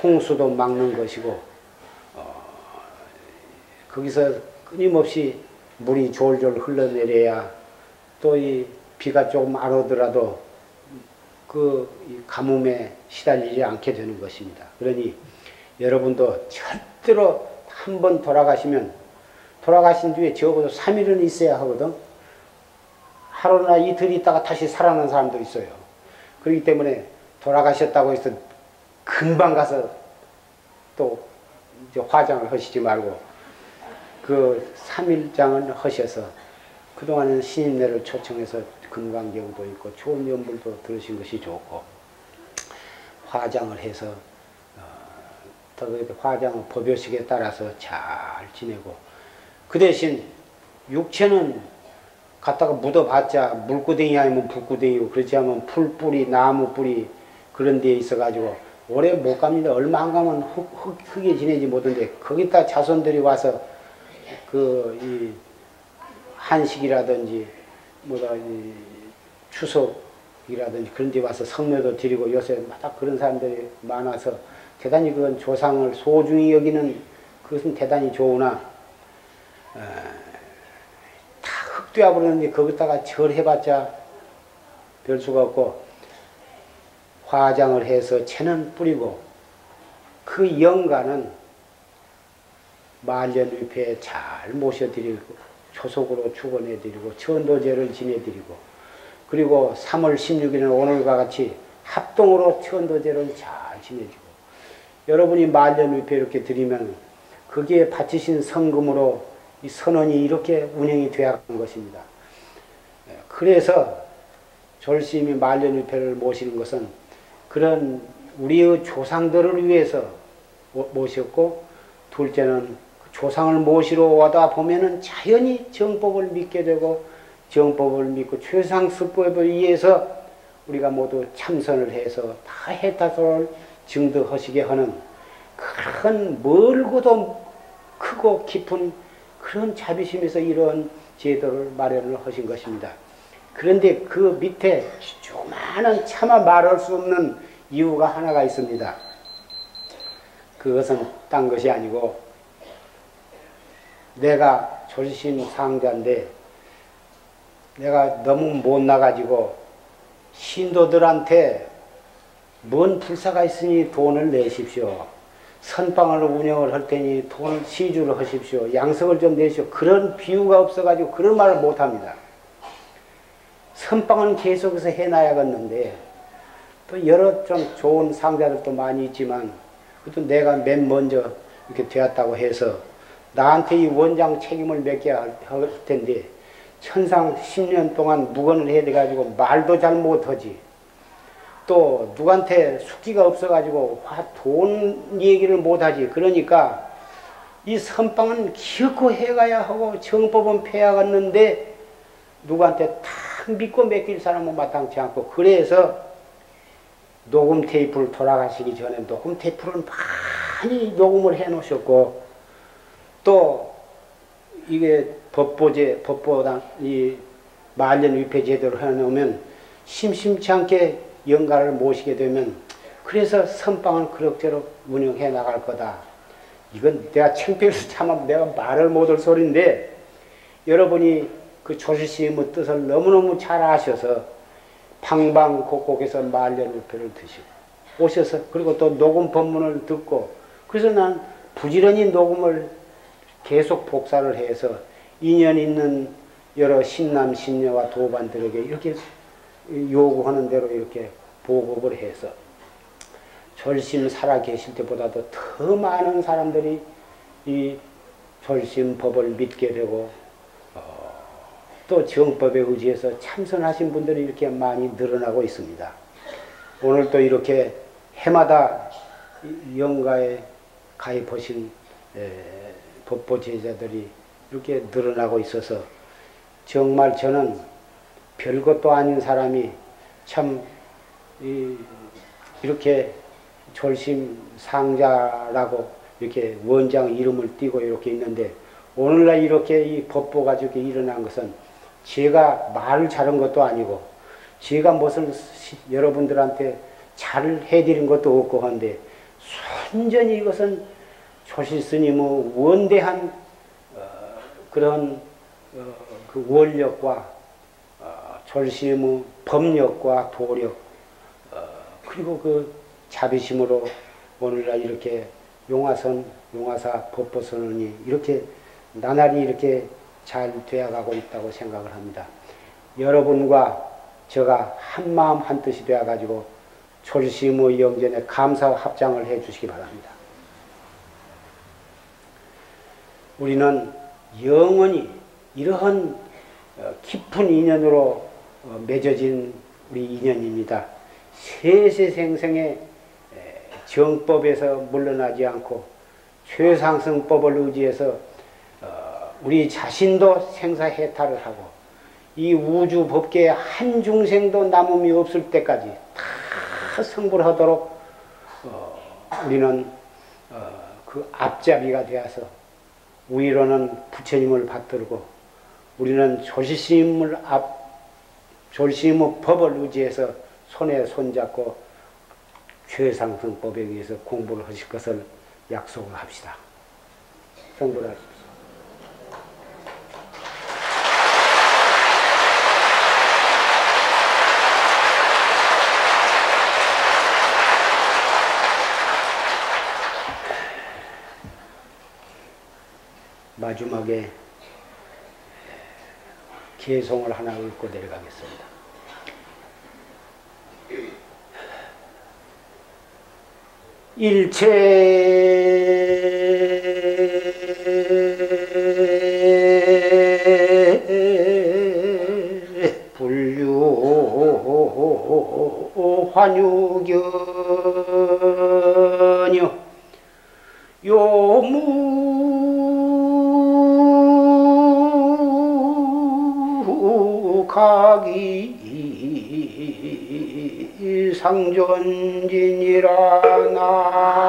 홍수도 막는 것이고 거기서 끊임없이 물이 졸졸 흘러내려야 또 이 비가 조금 안 오더라도 그 가뭄에 시달리지 않게 되는 것입니다. 그러니 여러분도 절대로 한번 돌아가시면 돌아가신 뒤에 적어도 3일은 있어야 하거든. 하루나 이틀 있다가 다시 살아난 사람도 있어요. 그렇기 때문에 돌아가셨다고 해서 금방 가서 또 이제 화장을 하시지 말고 그 3일장을 하셔서 그동안은 신임내를 초청해서 금강경도 있고 좋은 연불도 들으신 것이 좋고 화장을 해서 화장은 법요식에 따라서 잘 지내고 그 대신 육체는 갖다가 묻어봤자 물구덩이 아니면 불구덩이고 그렇지 않으면 풀뿌리 나무뿌리 그런 데에 있어가지고 오래 못 갑니다. 얼마 안 가면 흙에 지내지 못하는데 거기다 자손들이 와서 그 이 한식이라든지 뭐다 이 추석이라든지 그런 데 와서 성묘도 드리고 요새 마다 그런 사람들이 많아서 대단히 그건 조상을 소중히 여기는 그것은 대단히 좋으나 다 흙되어 버렸는데 거기다가 절해봤자 별 수가 없고 화장을 해서 채는 뿌리고 그 영가는 말년위패에 잘 모셔드리고 초속으로 축원해드리고 천도제를 지내드리고 그리고 3월 16일은 오늘과 같이 합동으로 천도제를 잘 지내주고 여러분이 말년위패 이렇게 드리면 거기에 바치신 성금으로 이 선원이 이렇게 운영이 되어야 하는 것입니다. 그래서 졸시임이 말년위패를 모시는 것은 그런 우리의 조상들을 위해서 모셨고 둘째는 조상을 모시러 와다 보면은 자연히 정법을 믿게 되고 정법을 믿고 최상수법에 의해서 우리가 모두 참선을 해서 다 해타소를 증득하시게 하는 그런 멀고도 크고 깊은 그런 자비심에서 이런 제도를 마련을 하신 것입니다. 그런데 그 밑에 조그마한 차마 말할 수 없는 이유가 하나가 있습니다. 그것은 딴 것이 아니고 내가 졸심 상자인데 내가 너무 못 나가지고 신도들한테 뭔 불사가 있으니 돈을 내십시오. 선방을 운영을 할 테니 돈을 시주를 하십시오. 양석을 좀 내십시오. 그런 비유가 없어가지고 그런 말을 못합니다. 선방은 계속해서 해놔야겠는데 또 여러 좀 좋은 상자들도 많이 있지만 그것도 내가 맨 먼저 이렇게 되었다고 해서 나한테 이 원장 책임을 맺게 할 텐데 천상 10년 동안 무건을 해야 돼가지고 말도 잘 못하지. 또 누구한테 숙기가 없어가지고 돈 얘기를 못하지. 그러니까 이 선방은 기어코 해가야 하고 정법은 폐하겠는데 누구한테 다 믿고 맡길 사람은 마땅치 않고 그래서 녹음 테이프를 돌아가시기 전에 녹음 테이프를 많이 녹음을 해 놓으셨고 또 이게 법보당 이 말년위패 제도를 해놓으면 심심치 않게 영가를 모시게 되면 그래서 선방을 그럭저럭 운영해 나갈 거다. 이건 내가 창피해서 참 내가 말을 못할 소리인데 여러분이 그 조실스님의 뜻을 너무너무 잘 아셔서 방방곡곡에서 말년위패를 드시고 오셔서 그리고 또 녹음 법문을 듣고 그래서 난 부지런히 녹음을 계속 복사를 해서 인연 있는 여러 신남 신녀와 도반들에게 이렇게 요구하는 대로 이렇게 보급을 해서 졸심 살아 계실 때보다도 더 많은 사람들이 이 졸심법을 믿게 되고 또 정법에 의지해서 참선하신 분들이 이렇게 많이 늘어나고 있습니다. 오늘 또 이렇게 해마다 영가에 가입하신 법보 제자들이 이렇게 늘어나고 있어서 정말 저는 별것도 아닌 사람이 참 이렇게 졸심 상자라고 이렇게 원장 이름을 띄고 이렇게 있는데 오늘날 이렇게 이 법보가 이렇게 일어난 것은 제가 말을 잘한 것도 아니고 제가 무슨 여러분들한테 잘 해드린 것도 없고 한데 순전히 이것은 조실 스님의 원대한 그런 그 원력과 졸심의 법력과 도력 그리고 그 자비심으로 오늘날 이렇게 용화사 법보선언이 이렇게 나날이 이렇게 잘 되어가고 있다고 생각을 합니다. 여러분과 제가 한마음 한뜻이 되어가지고 졸심의 영전에 감사 합장을 해 주시기 바랍니다. 우리는 영원히 이러한 깊은 인연으로 맺어진 우리 인연입니다. 세세생생의 정법에서 물러나지 않고 최상승법을 의지해서 우리 자신도 생사해탈을 하고 이 우주 법계에 한 중생도 남음이 없을 때까지 다 성불하도록 우리는 그 앞잡이가 되어서 위로는 부처님을 받들고 우리는 조실심의 법을 의지해서 손에 손잡고 최상승법에 의해서 공부를 하실 것을 약속을 합시다. 성불하십시오. 마지막에 개송을 하나 읽고 내려가겠습니다. 일체 불류 환유견요 요무각이 상존진이라 나모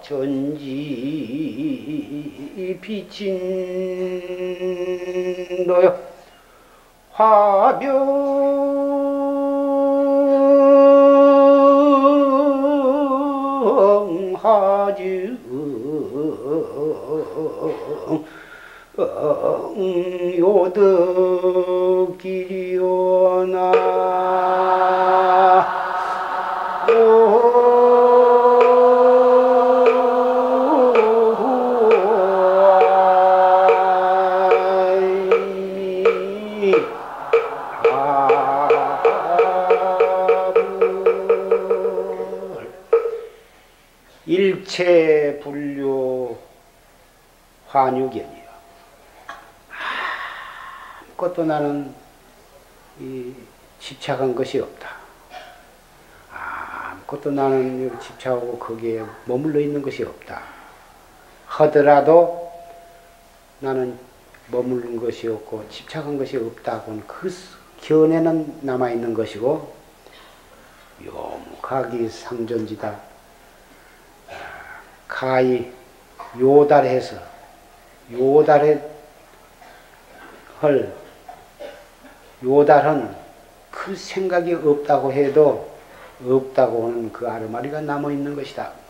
전지 비친 너여 화병하지 요덕길이오나 일체 불류 환유견이요. 아무것도 나는 집착한 것이 없다. 아무것도 나는 집착하고 거기에 머물러 있는 것이 없다. 하더라도 나는 머무른 것이 없고 집착한 것이 없다고는 그 견해는 남아있는 것이고 요무각이 상존지다. 가히 요달해 헐 요달은 그 생각이 없다고 해도 없다고 하는 그 아르마리가 남아있는 것이다.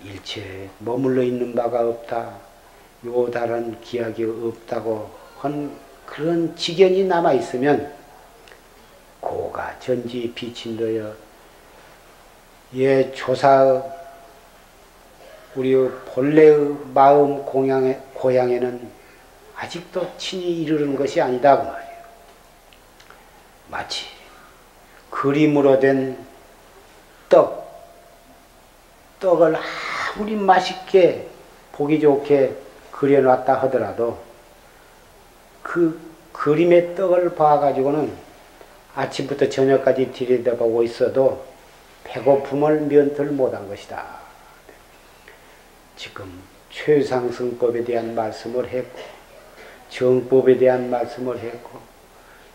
일체에 머물러 있는 바가 없다. 요달은 기약이 없다고 한 그런 지견이 남아있으면 고가 전지 비친도여 예 조사의 우리의 본래의 마음 고향에는 아직도 친히 이르는 것이 아니다 그 말이에요. 마치 그림으로 된 떡을 아무리 맛있게 보기 좋게 그려놨다 하더라도 그 그림의 떡을 봐가지고는 아침부터 저녁까지 들여다보고 있어도 배고픔을 면들 못한 것이다. 지금 최상승법에 대한 말씀을 했고 정법에 대한 말씀을 했고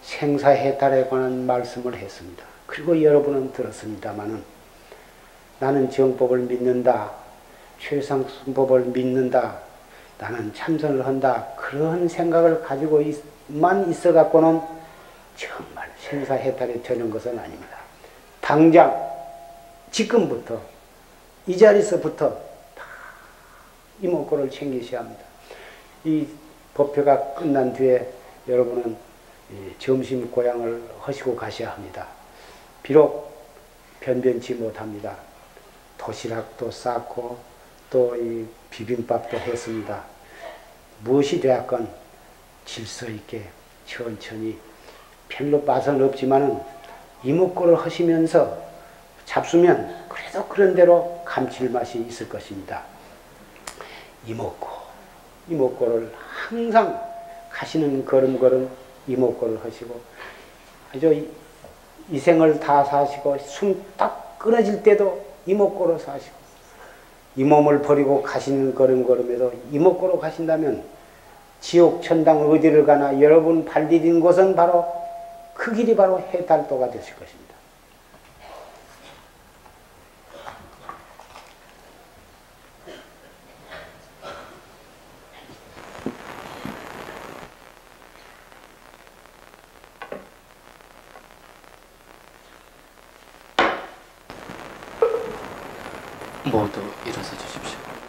생사해탈에 관한 말씀을 했습니다. 그리고 여러분은 들었습니다마는 나는 정법을 믿는다. 최상승법을 믿는다. 나는 참선을 한다. 그런 생각을 가지고만 있어갖고는 정말 생사해탈이 되는 것은 아닙니다. 당장 지금부터 이 자리에서부터 다 이목구를 챙기셔야 합니다. 이 법회가 끝난 뒤에 여러분은 점심 고향을 하시고 가셔야 합니다. 비록 변변치 못합니다. 도시락도 쌓고 또 이 비빔밥도 했습니다. 무엇이 되었건 질서 있게 천천히 별로 맛은 없지만은 이목구를 하시면서 잡수면 그래도 그런 대로 감칠맛이 있을 것입니다. 이목구를 항상 가시는 걸음걸음 이목구를 하시고 아주 이 생을 다 사시고 숨 딱 끊어질 때도 이목구로 사시고 이 몸을 버리고 가시는 걸음걸음에도 이목구로 가신다면 지옥 천당 어디를 가나 여러분 발 디딘 곳은 바로 그 길이 바로 해탈도가 되실 것입니다. 모두 일어서 주십시오.